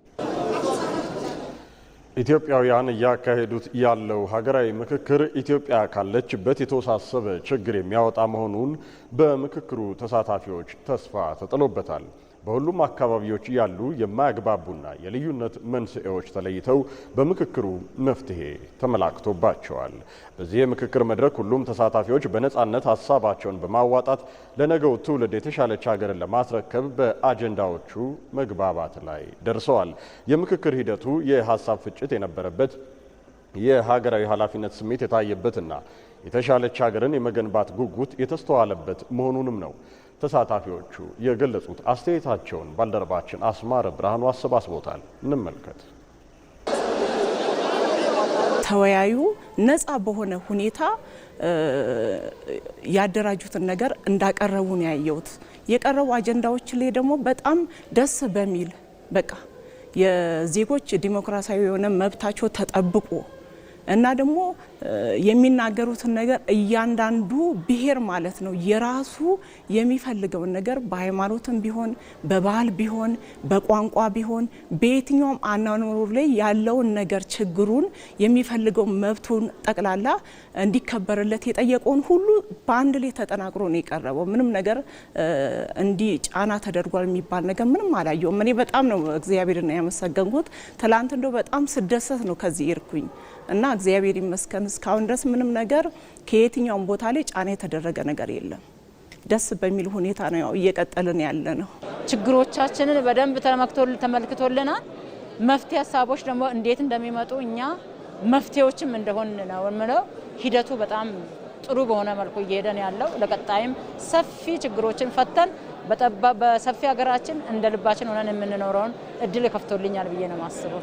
ኢትዮጵያውያን እያካሄዱት ያለው ሀገራዊ ምክክር ኢትዮጵያ ካለችበት የተወሳሰበ ችግር የሚያወጣ መሆኑን በምክክሩ ተሳታፊዎች ተስፋ ተጥሎበታል። በሁሉም አካባቢዎች ያሉ የማያግባቡና የልዩነት መንስኤዎች ተለይተው በምክክሩ መፍትሄ ተመላክቶባቸዋል። በዚህ የምክክር መድረክ ሁሉም ተሳታፊዎች በነጻነት ሀሳባቸውን በማዋጣት ለነገው ትውልድ የተሻለች ሀገርን ለማስረከብ በአጀንዳዎቹ መግባባት ላይ ደርሰዋል። የምክክር ሂደቱ የሀሳብ ፍጭት የነበረበት የሀገራዊ ኃላፊነት ስሜት የታየበትና የተሻለች ሀገርን የመገንባት ጉጉት የተስተዋለበት መሆኑንም ነው ተሳታፊዎቹ የገለጹት። አስተያየታቸውን ባልደረባችን አስማረ ብርሃኑ አሰባስቦታል። እንመልከት። ተወያዩ ነፃ በሆነ ሁኔታ ያደራጁትን ነገር እንዳቀረቡ ነው ያየሁት። የቀረቡ አጀንዳዎች ላይ ደግሞ በጣም ደስ በሚል በቃ የዜጎች ዲሞክራሲያዊ የሆነ መብታቸው ተጠብቆ እና ደግሞ የሚናገሩትን ነገር እያንዳንዱ ብሔር ማለት ነው የራሱ የሚፈልገውን ነገር በሃይማኖትም ቢሆን በባህል ቢሆን በቋንቋ ቢሆን በየትኛውም አኗኗሩ ላይ ያለውን ነገር ችግሩን የሚፈልገው መብቱን ጠቅላላ እንዲከበርለት የጠየቀውን ሁሉ በአንድ ላይ ተጠናክሮ ነው የቀረበው። ምንም ነገር እንዲ ጫና ተደርጓል የሚባል ነገር ምንም አላየውም። እኔ በጣም ነው እግዚአብሔርን ያመሰገንኩት። ትላንት እንደው በጣም ስደሰት ነው ከዚህ ይርኩኝ እና እግዚአብሔር ይመስገን እስካሁን ድረስ ምንም ነገር ከየትኛውም ቦታ ላይ ጫና የተደረገ ነገር የለም። ደስ በሚል ሁኔታ ነው ያው እየቀጠልን ያለ ነው። ችግሮቻችንን በደንብ ተመልክቶልናል። መፍትሄ ሀሳቦች ደግሞ እንዴት እንደሚመጡ እኛ መፍትሄዎችም እንደሆን ነው የምለው። ሂደቱ በጣም ጥሩ በሆነ መልኩ እየሄደን ያለው ለቀጣይም ሰፊ ችግሮችን ፈተን በሰፊ ሀገራችን እንደ ልባችን ሆነን የምንኖረውን እድል ከፍቶልኛል ብዬ ነው ማስበው።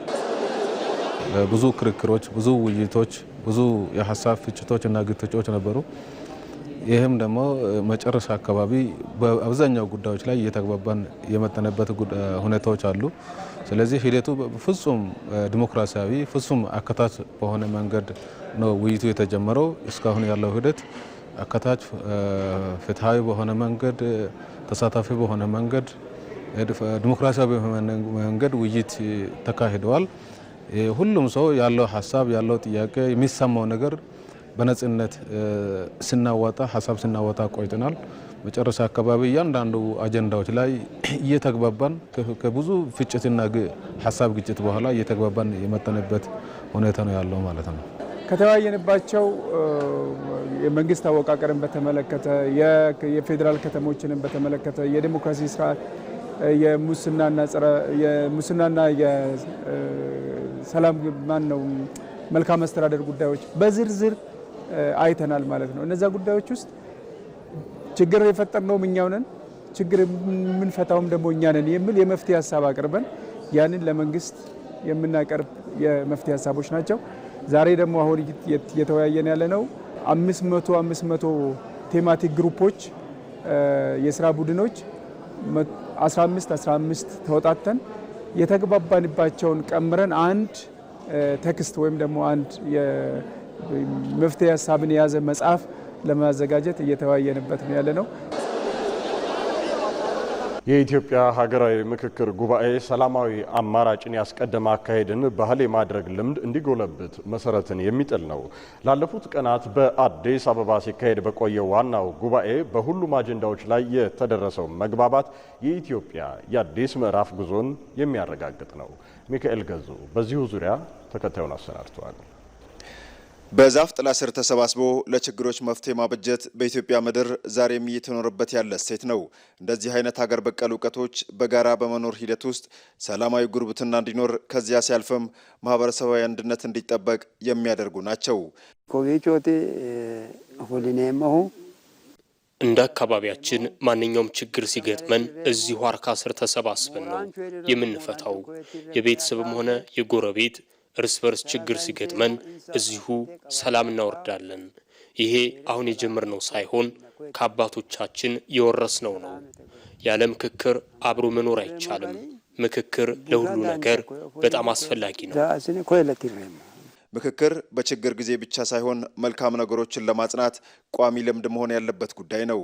ብዙ ክርክሮች፣ ብዙ ውይይቶች፣ ብዙ የሀሳብ ፍጭቶች እና ግጭቶች ነበሩ። ይህም ደግሞ መጨረሻ አካባቢ በአብዛኛው ጉዳዮች ላይ እየተግባባን የመጠነበት ሁኔታዎች አሉ። ስለዚህ ሂደቱ ፍጹም ዲሞክራሲያዊ፣ ፍጹም አካታች በሆነ መንገድ ነው ውይይቱ የተጀመረው። እስካሁን ያለው ሂደት አካታች፣ ፍትሃዊ በሆነ መንገድ፣ ተሳታፊ በሆነ መንገድ፣ ዲሞክራሲያዊ በሆነ መንገድ ውይይት ተካሂደዋል። ሁሉም ሰው ያለው ሀሳብ ያለው ጥያቄ የሚሰማው ነገር በነጻነት ስናወጣ ሀሳብ ስናወጣ ቆይተናል። መጨረሻ አካባቢ እያንዳንዱ አጀንዳዎች ላይ እየተግባባን ከብዙ ፍጭትና ሀሳብ ግጭት በኋላ እየተግባባን የመጠንበት ሁኔታ ነው ያለው ማለት ነው። ከተወያየንባቸው የመንግስት አወቃቀርን በተመለከተ የፌዴራል ከተሞችንም በተመለከተ የዲሞክራሲ ስርዓት የሙስናና የሰላም መልካም አስተዳደር ጉዳዮች በዝርዝር አይተናል ማለት ነው። እነዛ ጉዳዮች ውስጥ ችግር የፈጠርነውም እኛው ነን፣ ችግር የምንፈታውም ደግሞ እኛ ነን የሚል የመፍትሄ ሀሳብ አቅርበን ያንን ለመንግስት የምናቀርብ የመፍትሄ ሀሳቦች ናቸው። ዛሬ ደግሞ አሁን እየተወያየን ያለ ነው 500 ቴማቲክ ግሩፖች የስራ ቡድኖች 15 ተወጣተን የተግባባንባቸውን ቀምረን አንድ ቴክስት ወይም ደግሞ አንድ የመፍትሄ ሀሳብን የያዘ መጽሐፍ ለማዘጋጀት እየተወያየንበት ነው ያለ ነው። የኢትዮጵያ ሀገራዊ ምክክር ጉባኤ ሰላማዊ አማራጭን ያስቀደመ አካሄድን ባህል የማድረግ ልምድ እንዲጎለብት መሰረትን የሚጥል ነው። ላለፉት ቀናት በአዲስ አበባ ሲካሄድ በቆየው ዋናው ጉባኤ በሁሉም አጀንዳዎች ላይ የተደረሰው መግባባት የኢትዮጵያ የአዲስ ምዕራፍ ጉዞን የሚያረጋግጥ ነው። ሚካኤል ገዙ በዚሁ ዙሪያ ተከታዩን አሰናድተዋል። በዛፍ ጥላ ስር ተሰባስቦ ለችግሮች መፍትሄ ማበጀት በኢትዮጵያ ምድር ዛሬም እየተኖረበት ያለ እሴት ነው። እንደዚህ አይነት ሀገር በቀል እውቀቶች በጋራ በመኖር ሂደት ውስጥ ሰላማዊ ጉርብትና እንዲኖር ከዚያ ሲያልፍም ማህበረሰባዊ አንድነት እንዲጠበቅ የሚያደርጉ ናቸው። እንደ አካባቢያችን ማንኛውም ችግር ሲገጥመን እዚሁ ዋርካ ስር ተሰባስበን ነው የምንፈታው። የቤተሰብም ሆነ የጎረቤት እርስ በርስ ችግር ሲገጥመን እዚሁ ሰላም እናወርዳለን። ይሄ አሁን የጀመርነው ሳይሆን ከአባቶቻችን የወረስነው ነው። ያለ ምክክር አብሮ መኖር አይቻልም። ምክክር ለሁሉ ነገር በጣም አስፈላጊ ነው። ምክክር በችግር ጊዜ ብቻ ሳይሆን መልካም ነገሮችን ለማጽናት ቋሚ ልምድ መሆን ያለበት ጉዳይ ነው።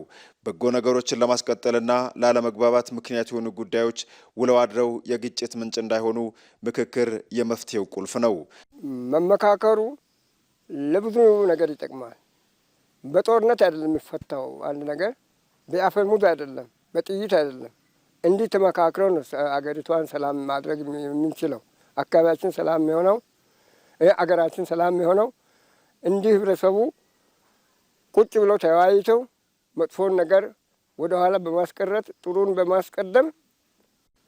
በጎ ነገሮችን ለማስቀጠልና ላለመግባባት ምክንያት የሆኑ ጉዳዮች ውለው አድረው የግጭት ምንጭ እንዳይሆኑ ምክክር የመፍትሄው ቁልፍ ነው። መመካከሩ ለብዙ ነገር ይጠቅማል። በጦርነት አይደለም የሚፈታው አንድ ነገር፣ በአፈሙዝ አይደለም፣ በጥይት አይደለም። እንዲህ ተመካክረው ነው አገሪቷን ሰላም ማድረግ የምንችለው። አካባቢያችን ሰላም የሚሆነው አገራችን ሰላም የሚሆነው እንዲህ ህብረተሰቡ ቁጭ ብለው ተወያይተው መጥፎን ነገር ወደ ኋላ በማስቀረት ጥሩን በማስቀደም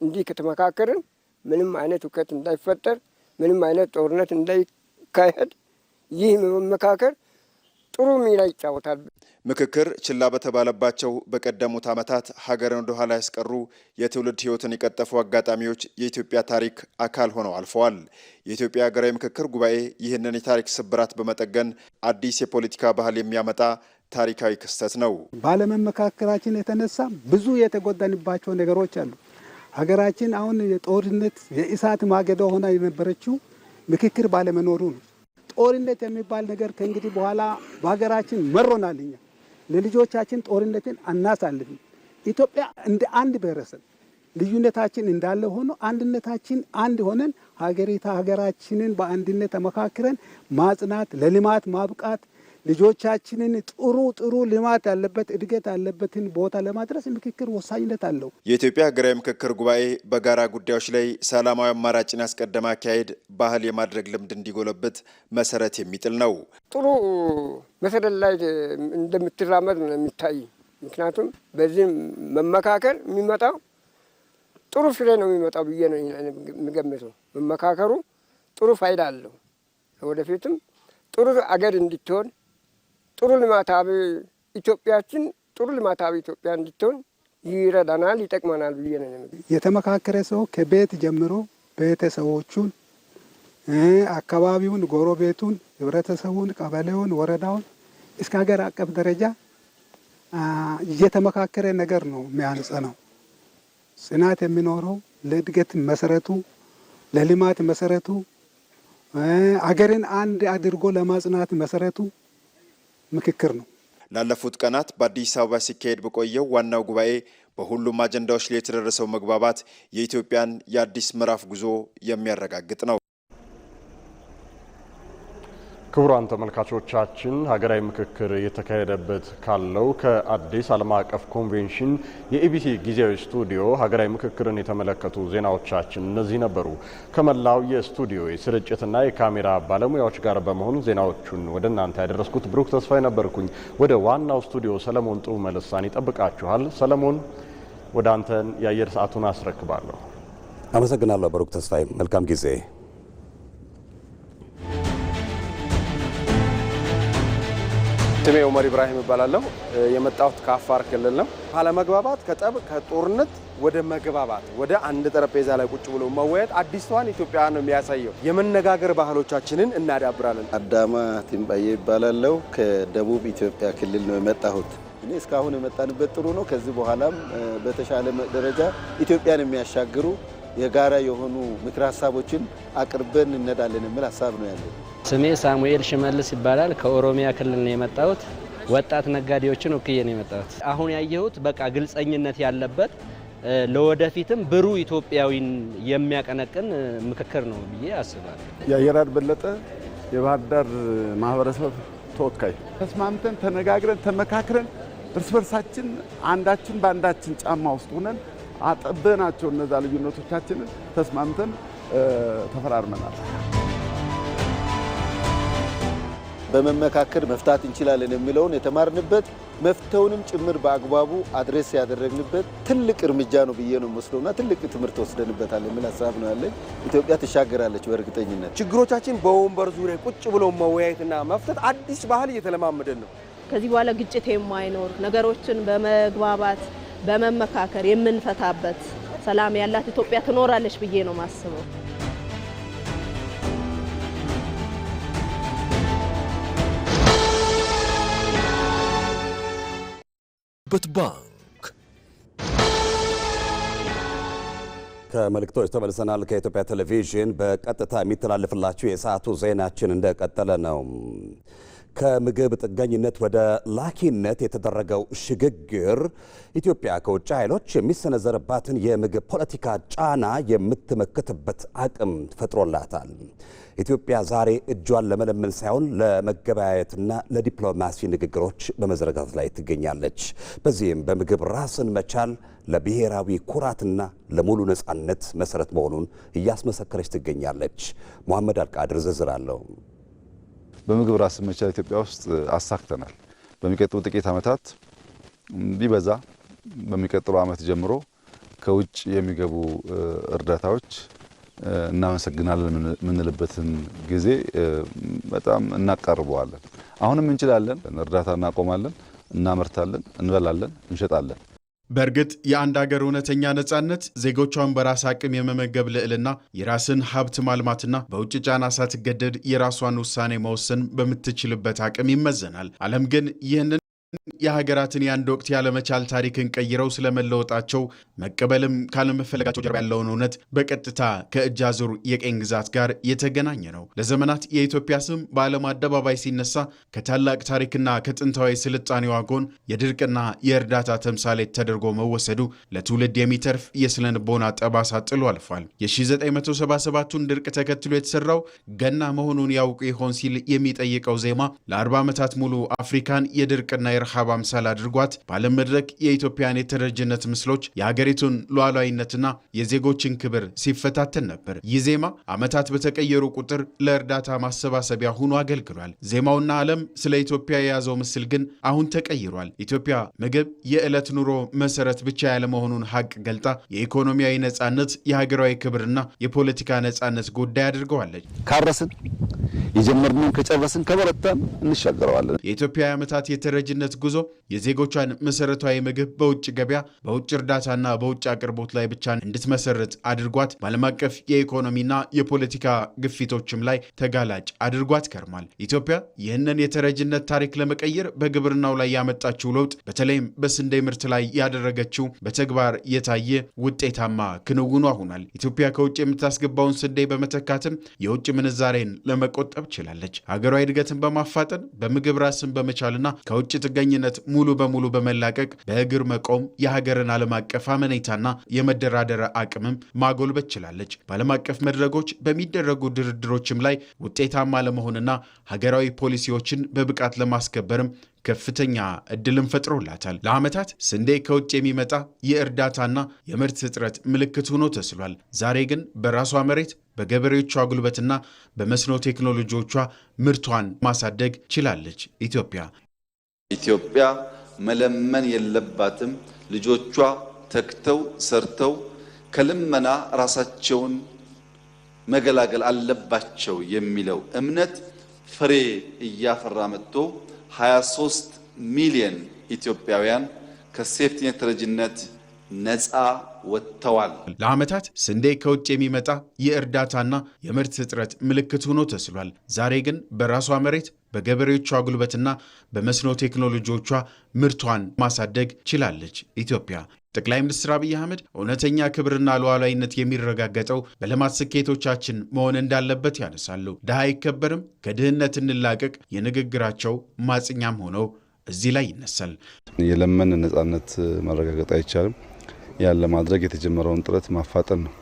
እንዲህ ከተመካከርን ምንም አይነት ውከት እንዳይፈጠር፣ ምንም አይነት ጦርነት እንዳይካሄድ ይህ መመካከር ጥሩ ሚና ይጫወታል። ምክክር ችላ በተባለባቸው በቀደሙት ዓመታት ሀገርን ወደ ኋላ ያስቀሩ የትውልድ ህይወትን የቀጠፉ አጋጣሚዎች የኢትዮጵያ ታሪክ አካል ሆነው አልፈዋል። የኢትዮጵያ ሀገራዊ ምክክር ጉባኤ ይህንን የታሪክ ስብራት በመጠገን አዲስ የፖለቲካ ባህል የሚያመጣ ታሪካዊ ክስተት ነው። ባለመመካከራችን የተነሳ ብዙ የተጎዳንባቸው ነገሮች አሉ። ሀገራችን አሁን የጦርነት የእሳት ማገዶ ሆና የነበረችው ምክክር ባለመኖሩ ነው። ጦርነት የሚባል ነገር ከእንግዲህ በኋላ በሀገራችን መሮናል። እኛ ለልጆቻችን ጦርነትን አናሳልፍም። ኢትዮጵያ እንደ አንድ ብሔረሰብ ልዩነታችን እንዳለ ሆኖ አንድነታችን አንድ ሆነን ሀገራችንን በአንድነት ተመካክረን ማጽናት፣ ለልማት ማብቃት፣ ልጆቻችንን ጥሩ ልማት ያለበት እድገት ያለበትን ቦታ ለማድረስ ምክክር ወሳኝነት አለው። የኢትዮጵያ ሀገራዊ ምክክር ጉባኤ በጋራ ጉዳዮች ላይ ሰላማዊ አማራጭን ያስቀደመ አካሄድ ባህል የማድረግ ልምድ እንዲጎለብት መሰረት የሚጥል ነው። ጥሩ መሰረት ላይ እንደምትራመድ ነው የሚታይ። ምክንያቱም በዚህ መመካከር የሚመጣው ጥሩ ፍሬ ነው የሚመጣው ብዬ ነው የሚገምተው። መመካከሩ ጥሩ ፋይዳ አለው። ወደፊትም ጥሩ አገር እንድትሆን ጥሩ ልማታዊ ኢትዮጵያችን ጥሩ ልማታዊ ኢትዮጵያ እንድትሆን ይረዳናል፣ ይጠቅመናል ብዬ ነው። የተመካከረ ሰው ከቤት ጀምሮ ቤተሰቦቹን፣ አካባቢውን፣ ጎረቤቱን፣ ህብረተሰቡን፣ ቀበሌውን፣ ወረዳውን እስከ ሀገር አቀፍ ደረጃ የተመካከረ ነገር ነው የሚያንጸነው። ጽናት የሚኖረው ለእድገት መሰረቱ፣ ለልማት መሰረቱ፣ አገርን አንድ አድርጎ ለማጽናት መሰረቱ ምክክር ነው። ላለፉት ቀናት በአዲስ አበባ ሲካሄድ በቆየው ዋናው ጉባኤ በሁሉም አጀንዳዎች ላይ የተደረሰው መግባባት የኢትዮጵያን የአዲስ ምዕራፍ ጉዞ የሚያረጋግጥ ነው። ክቡራን ተመልካቾቻችን ሀገራዊ ምክክር እየተካሄደበት ካለው ከአዲስ ዓለም አቀፍ ኮንቬንሽን የኢቢሲ ጊዜያዊ ስቱዲዮ ሀገራዊ ምክክርን የተመለከቱ ዜናዎቻችን እነዚህ ነበሩ። ከመላው የስቱዲዮ የስርጭትና የካሜራ ባለሙያዎች ጋር በመሆን ዜናዎቹን ወደ እናንተ ያደረስኩት ብሩክ ተስፋዬ ነበርኩኝ። ወደ ዋናው ስቱዲዮ ሰለሞን ጥሩ መለሳን ይጠብቃችኋል። ሰለሞን፣ ወደ አንተን የአየር ሰዓቱን አስረክባለሁ። አመሰግናለሁ ብሩክ ተስፋዬ። መልካም ጊዜ። ስሜ ኡመር ኢብራሂም እባላለሁ። የመጣሁት ከአፋር ክልል ነው። ካለመግባባት ከጠብ ከጦርነት ወደ መግባባት ወደ አንድ ጠረጴዛ ላይ ቁጭ ብሎ መወያየት አዲስቷን ኢትዮጵያ ነው የሚያሳየው። የመነጋገር ባህሎቻችንን እናዳብራለን። አዳማ ቲምባዬ እባላለሁ። ከደቡብ ኢትዮጵያ ክልል ነው የመጣሁት። እኔ እስካሁን የመጣንበት ጥሩ ነው። ከዚህ በኋላም በተሻለ ደረጃ ኢትዮጵያን የሚያሻግሩ የጋራ የሆኑ ምክር ሀሳቦችን አቅርበን እንሄዳለን የሚል ሀሳብ ነው ያለው። ስሜ ሳሙኤል ሽመልስ ይባላል። ከኦሮሚያ ክልል ነው የመጣሁት። ወጣት ነጋዴዎችን ወክዬ ነው የመጣሁት። አሁን ያየሁት በቃ ግልጸኝነት ያለበት ለወደፊትም ብሩህ ኢትዮጵያዊን የሚያቀነቅን ምክክር ነው ብዬ አስባለሁ። የአየራድ በለጠ የባህር ዳር ማህበረሰብ ተወካይ። ተስማምተን ተነጋግረን ተመካክረን እርስ በርሳችን አንዳችን በአንዳችን ጫማ ውስጥ ሆነን አጠበናቸው እነዛ ልዩነቶቻችንን ተስማምተን ተፈራርመናል። በመመካከር መፍታት እንችላለን የሚለውን የተማርንበት መፍትሄውንም ጭምር በአግባቡ አድሬስ ያደረግንበት ትልቅ እርምጃ ነው ብዬ ነው የምወስደውና ትልቅ ትምህርት ወስደንበታል የሚል ሀሳብ ነው ያለኝ። ኢትዮጵያ ትሻገራለች በእርግጠኝነት። ችግሮቻችን በወንበር ዙሪያ ቁጭ ብሎ መወያየትና መፍታት አዲስ ባህል እየተለማመደን ነው። ከዚህ በኋላ ግጭት የማይኖር ነገሮችን በመግባባት በመመካከር የምንፈታበት ሰላም ያላት ኢትዮጵያ ትኖራለች ብዬ ነው ማስበው። ባንክ። ከመልእክቶች ተመልሰናል። ከኢትዮጵያ ቴሌቪዥን በቀጥታ የሚተላለፍላችሁ የሰዓቱ ዜናችን እንደቀጠለ ነው። ከምግብ ጥገኝነት ወደ ላኪነት የተደረገው ሽግግር ኢትዮጵያ ከውጭ ኃይሎች የሚሰነዘርባትን የምግብ ፖለቲካ ጫና የምትመክትበት አቅም ፈጥሮላታል። ኢትዮጵያ ዛሬ እጇን ለመለመን ሳይሆን ለመገበያየትና ለዲፕሎማሲ ንግግሮች በመዘረጋት ላይ ትገኛለች። በዚህም በምግብ ራስን መቻል ለብሔራዊ ኩራትና ለሙሉ ነጻነት መሰረት መሆኑን እያስመሰከረች ትገኛለች። መሐመድ አልቃድር ዝርዝር አለው። በምግብ ራስን መቻል ኢትዮጵያ ውስጥ አሳክተናል። በሚቀጥሉ ጥቂት ዓመታት ቢበዛ በሚቀጥሉ ዓመት ጀምሮ ከውጭ የሚገቡ እርዳታዎች እናመሰግናለን የምንልበትን ጊዜ በጣም እናቃርበዋለን። አሁንም እንችላለን። እርዳታ እናቆማለን፣ እናመርታለን፣ እንበላለን፣ እንሸጣለን። በእርግጥ የአንድ ሀገር እውነተኛ ነጻነት ዜጎቿን በራስ አቅም የመመገብ ልዕልና፣ የራስን ሀብት ማልማትና በውጭ ጫና ሳትገደድ የራሷን ውሳኔ መወሰን በምትችልበት አቅም ይመዘናል። ዓለም ግን ይህንን የሀገራትን የአንድ ወቅት ያለመቻል ታሪክን ቀይረው ስለመለወጣቸው መቀበልም ካለመፈለጋቸው ጀርባ ያለውን እውነት በቀጥታ ከእጅ አዙር የቀኝ ግዛት ጋር የተገናኘ ነው። ለዘመናት የኢትዮጵያ ስም በዓለም አደባባይ ሲነሳ ከታላቅ ታሪክና ከጥንታዊ ስልጣኔዋ ጎን የድርቅና የእርዳታ ተምሳሌት ተደርጎ መወሰዱ ለትውልድ የሚተርፍ የስነ ልቦና ጠባሳ ጥሎ አልፏል። የ1977ቱን ድርቅ ተከትሎ የተሰራው ገና መሆኑን ያውቁ ይሆን ሲል የሚጠይቀው ዜማ ለ40 ዓመታት ሙሉ አፍሪካን የድርቅና የረሃብ አምሳል አድርጓት በዓለም መድረክ የኢትዮጵያን የተረጅነት ምስሎች፣ የሀገሪቱን ሉዓላዊነትና የዜጎችን ክብር ሲፈታተን ነበር። ይህ ዜማ ዓመታት በተቀየሩ ቁጥር ለእርዳታ ማሰባሰቢያ ሆኖ አገልግሏል። ዜማውና ዓለም ስለ ኢትዮጵያ የያዘው ምስል ግን አሁን ተቀይሯል። ኢትዮጵያ ምግብ የዕለት ኑሮ መሰረት ብቻ ያለመሆኑን ሀቅ ገልጣ የኢኮኖሚያዊ ነጻነት፣ የሀገራዊ ክብርና የፖለቲካ ነጻነት ጉዳይ አድርገዋለች። ካረስን የጀመርነውን ከጨረስን ከበረታን እንሻገረዋለን። የኢትዮጵያ ዓመታት የተረጅነት ጉዞ የዜጎቿን መሰረታዊ ምግብ በውጭ ገበያ፣ በውጭ እርዳታና በውጭ አቅርቦት ላይ ብቻ እንድትመሰረት አድርጓት በዓለም አቀፍ የኢኮኖሚና የፖለቲካ ግፊቶችም ላይ ተጋላጭ አድርጓት ከርሟል። ኢትዮጵያ ይህንን የተረጅነት ታሪክ ለመቀየር በግብርናው ላይ ያመጣችው ለውጥ፣ በተለይም በስንዴ ምርት ላይ ያደረገችው በተግባር የታየ ውጤታማ ክንውኗ ሆኗል። ኢትዮጵያ ከውጭ የምታስገባውን ስንዴ በመተካትም የውጭ ምንዛሬን ለመቆጠብ ችላለች። ሀገራዊ እድገትን በማፋጠን በምግብ ራስን በመቻልና ከውጭ ጥገኝነት ሙሉ በሙሉ በመላቀቅ በእግር መቆም የሀገርን ዓለም አቀፍ አመኔታና የመደራደር አቅምም ማጎልበት ችላለች። በዓለም አቀፍ መድረኮች በሚደረጉ ድርድሮችም ላይ ውጤታማ ለመሆንና ሀገራዊ ፖሊሲዎችን በብቃት ለማስከበርም ከፍተኛ እድልን ፈጥሮላታል። ለዓመታት ስንዴ ከውጭ የሚመጣ የእርዳታና የምርት እጥረት ምልክት ሆኖ ተስሏል። ዛሬ ግን በራሷ መሬት በገበሬዎቿ ጉልበትና በመስኖ ቴክኖሎጂዎቿ ምርቷን ማሳደግ ችላለች። ኢትዮጵያ መለመን የለባትም። ልጆቿ ተክተው ሰርተው ከልመና ራሳቸውን መገላገል አለባቸው የሚለው እምነት ፍሬ እያፈራ መጥቶ 23 ሚሊዮን ኢትዮጵያውያን ከሴፍቲኔት ተረጅነት ነፃ ወጥተዋል። ለዓመታት ስንዴ ከውጭ የሚመጣ የእርዳታና የምርት እጥረት ምልክት ሆኖ ተስሏል። ዛሬ ግን በራሷ መሬት በገበሬዎቿ ጉልበትና በመስኖ ቴክኖሎጂዎቿ ምርቷን ማሳደግ ችላለች። ኢትዮጵያ ጠቅላይ ሚኒስትር አብይ አህመድ እውነተኛ ክብርና ሉዓላዊነት የሚረጋገጠው በልማት ስኬቶቻችን መሆን እንዳለበት ያነሳሉ። ድሃ አይከበርም፣ ከድህነት እንላቀቅ የንግግራቸው ማጽኛም ሆነው እዚህ ላይ ይነሳል። የለመን ነጻነት ማረጋገጥ አይቻልም። ያን ለማድረግ የተጀመረውን ጥረት ማፋጠን ነው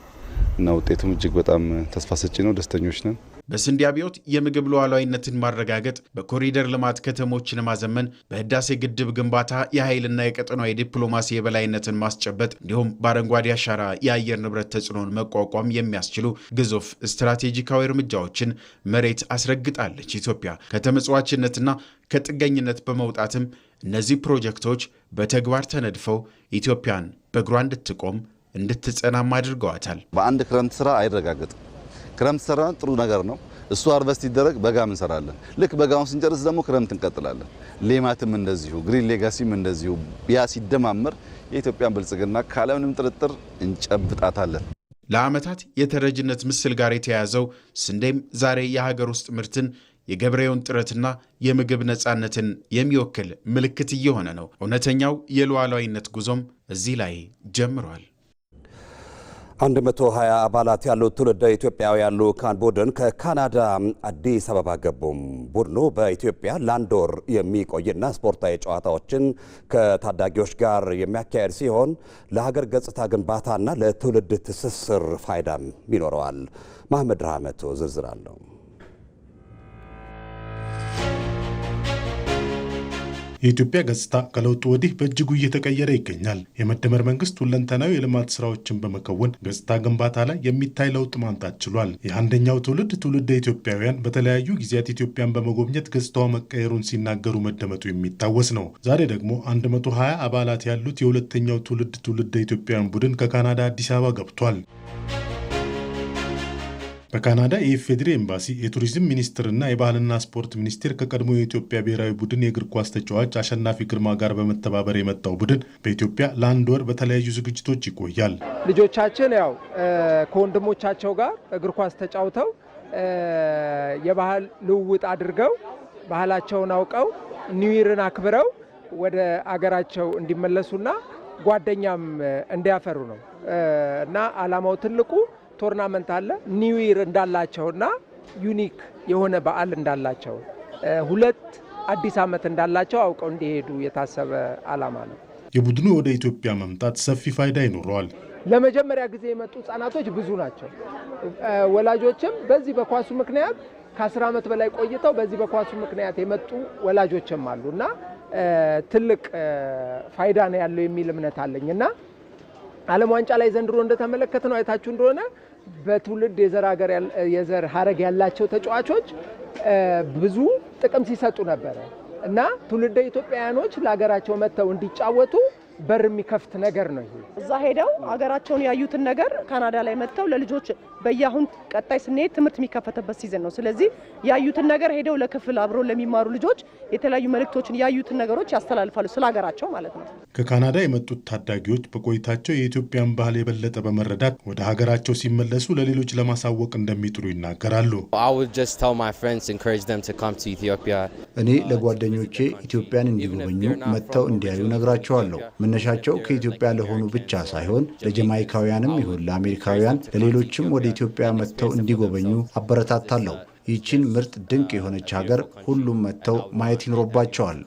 እና ውጤቱም እጅግ በጣም ተስፋ ሰጪ ነው። ደስተኞች ነን። በስንዴ አብዮት የምግብ ሉዓላዊነትን ማረጋገጥ፣ በኮሪደር ልማት ከተሞችን ማዘመን፣ በህዳሴ ግድብ ግንባታ የኃይልና የቀጠናዊ ዲፕሎማሲ የበላይነትን ማስጨበጥ እንዲሁም በአረንጓዴ አሻራ የአየር ንብረት ተጽዕኖን መቋቋም የሚያስችሉ ግዙፍ ስትራቴጂካዊ እርምጃዎችን መሬት አስረግጣለች። ኢትዮጵያ ከተመጽዋችነትና ከጥገኝነት በመውጣትም እነዚህ ፕሮጀክቶች በተግባር ተነድፈው ኢትዮጵያን በእግሯ እንድትቆም እንድትጸናም አድርገዋታል። በአንድ ክረምት ስራ አይረጋገጥም። ክረምት ሰራ ጥሩ ነገር ነው። እሱ አርቨስት ይደረግ፣ በጋም እንሰራለን። ልክ በጋውን ስንጨርስ ደግሞ ክረምት እንቀጥላለን። ሌማትም እንደዚሁ፣ ግሪን ሌጋሲም እንደዚሁ። ያ ሲደማመር የኢትዮጵያን ብልጽግና ካለምንም ጥርጥር እንጨብጣታለን። ለዓመታት የተረጅነት ምስል ጋር የተያያዘው ስንዴም ዛሬ የሀገር ውስጥ ምርትን የገበሬውን ጥረትና የምግብ ነፃነትን የሚወክል ምልክት እየሆነ ነው። እውነተኛው የሉዓላዊነት ጉዞም እዚህ ላይ ጀምሯል። 120 አባላት ያሉት ትውልደ ኢትዮጵያውያን ልዑካን ቡድን ከካናዳ አዲስ አበባ ገቡም። ቡድኑ በኢትዮጵያ ለአንድ ወር የሚቆይና ስፖርታዊ ጨዋታዎችን ከታዳጊዎች ጋር የሚያካሄድ ሲሆን ለሀገር ገጽታ ግንባታና ለትውልድ ትስስር ፋይዳም ይኖረዋል። መሐመድ ራህመቶ ዝርዝር አለው። የኢትዮጵያ ገጽታ ከለውጡ ወዲህ በእጅጉ እየተቀየረ ይገኛል። የመደመር መንግስት ሁለንተናዊ የልማት ስራዎችን በመከወን ገጽታ ግንባታ ላይ የሚታይ ለውጥ ማምጣት ችሏል። የአንደኛው ትውልደ ኢትዮጵያውያን በተለያዩ ጊዜያት ኢትዮጵያን በመጎብኘት ገጽታዋ መቀየሩን ሲናገሩ መደመጡ የሚታወስ ነው። ዛሬ ደግሞ 120 አባላት ያሉት የሁለተኛው ትውልደ ኢትዮጵያውያን ቡድን ከካናዳ አዲስ አበባ ገብቷል። በካናዳ የኢፌዴሪ ኤምባሲ የቱሪዝም ሚኒስትርና የባህልና ስፖርት ሚኒስቴር ከቀድሞ የኢትዮጵያ ብሔራዊ ቡድን የእግር ኳስ ተጫዋች አሸናፊ ግርማ ጋር በመተባበር የመጣው ቡድን በኢትዮጵያ ለአንድ ወር በተለያዩ ዝግጅቶች ይቆያል። ልጆቻችን ያው ከወንድሞቻቸው ጋር እግር ኳስ ተጫውተው የባህል ልውውጥ አድርገው ባህላቸውን አውቀው ኒውይርን አክብረው ወደ አገራቸው እንዲመለሱና ጓደኛም እንዲያፈሩ ነው እና ዓላማው ትልቁ ቶርናመንት አለ። ኒው ይር እንዳላቸውና ዩኒክ የሆነ በዓል እንዳላቸው ሁለት አዲስ ዓመት እንዳላቸው አውቀው እንዲሄዱ የታሰበ ዓላማ ነው። የቡድኑ ወደ ኢትዮጵያ መምጣት ሰፊ ፋይዳ ይኖረዋል። ለመጀመሪያ ጊዜ የመጡ ህጻናቶች ብዙ ናቸው። ወላጆችም በዚህ በኳሱ ምክንያት ከ10 ዓመት በላይ ቆይተው በዚህ በኳሱ ምክንያት የመጡ ወላጆችም አሉና ትልቅ ፋይዳ ነው ያለው የሚል እምነት አለኝና ዓለም ዋንጫ ላይ ዘንድሮ እንደተመለከተ ነው አይታችሁ እንደሆነ በትውልድ የዘር ሀረግ ያላቸው ተጫዋቾች ብዙ ጥቅም ሲሰጡ ነበረ እና ትውልደ ኢትዮጵያውያኖች ለሀገራቸው መጥተው እንዲጫወቱ በር የሚከፍት ነገር ነው። ይሄ እዛ ሄደው ሀገራቸውን ያዩትን ነገር ካናዳ ላይ መጥተው ለልጆች በያሁን ቀጣይ ስንሄድ ትምህርት የሚከፈተበት ሲዝን ነው። ስለዚህ ያዩትን ነገር ሄደው ለክፍል አብሮ ለሚማሩ ልጆች የተለያዩ መልእክቶችን ያዩትን ነገሮች ያስተላልፋሉ ስለ ሀገራቸው ማለት ነው። ከካናዳ የመጡት ታዳጊዎች በቆይታቸው የኢትዮጵያን ባህል የበለጠ በመረዳት ወደ ሀገራቸው ሲመለሱ ለሌሎች ለማሳወቅ እንደሚጥሩ ይናገራሉ። እኔ ለጓደኞቼ ኢትዮጵያን እንዲጎበኙ መጥተው እንዲያዩ ነግራቸዋለሁ። መነሻቸው ከኢትዮጵያ ለሆኑ ብቻ ሳይሆን ለጀማይካውያንም ይሁን ለአሜሪካውያን ለሌሎችም ወደ ኢትዮጵያ መጥተው እንዲጎበኙ አበረታታለሁ። ይህችን ምርጥ ድንቅ የሆነች ሀገር ሁሉም መጥተው ማየት ይኖርባቸዋል።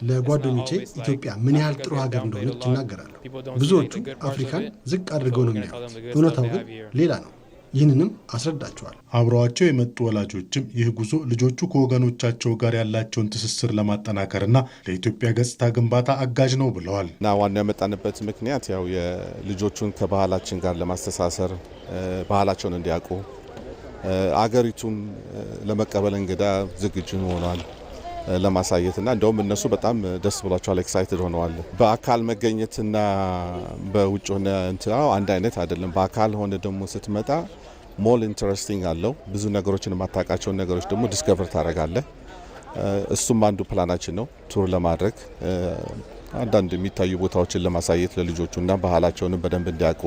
ለጓደኞቼ አፍሪካ ምን ያህል ጥሩ ሀገር እንደሆነች ይናገራሉ። ብዙዎቹ አፍሪካን ዝቅ አድርገው ነው የሚያዩት። እውነታው ግን ሌላ ነው። ይህንንም አስረዳቸዋል። አብረዋቸው የመጡ ወላጆችም ይህ ጉዞ ልጆቹ ከወገኖቻቸው ጋር ያላቸውን ትስስር ለማጠናከርና ለኢትዮጵያ ገጽታ ግንባታ አጋዥ ነው ብለዋል። እና ዋናው የመጣንበት ምክንያት ያው የልጆቹን ከባህላችን ጋር ለማስተሳሰር ባህላቸውን እንዲያውቁ አገሪቱን ለመቀበል እንግዳ ዝግጁ ሆኗል ለማሳየትና እንደውም እነሱ በጣም ደስ ብሏቸዋል፣ ኤክሳይትድ ሆነዋል። በአካል መገኘትና በውጭ ሆነ እንትናው አንድ አይነት አይደለም። በአካል ሆነ ደግሞ ስትመጣ ሞል ኢንተረስቲንግ አለው። ብዙ ነገሮችን የማታውቃቸውን ነገሮች ደግሞ ዲስከቨር ታደርጋለህ። እሱም አንዱ ፕላናችን ነው፣ ቱር ለማድረግ አንዳንድ የሚታዩ ቦታዎችን ለማሳየት ለልጆቹና ባህላቸውንም በደንብ እንዲያውቁ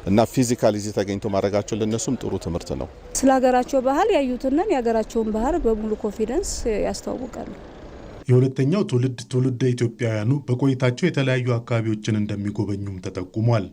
እና ፊዚካሊ እዚህ ተገኝቶ ማድረጋቸው ለነሱም ጥሩ ትምህርት ነው። ስለ ሀገራቸው ባህል ያዩትና የሀገራቸውን ባህል በሙሉ ኮንፊደንስ ያስተዋውቃሉ። የሁለተኛው ትውልደ ኢትዮጵያውያኑ በቆይታቸው የተለያዩ አካባቢዎችን እንደሚጎበኙም ተጠቁሟል።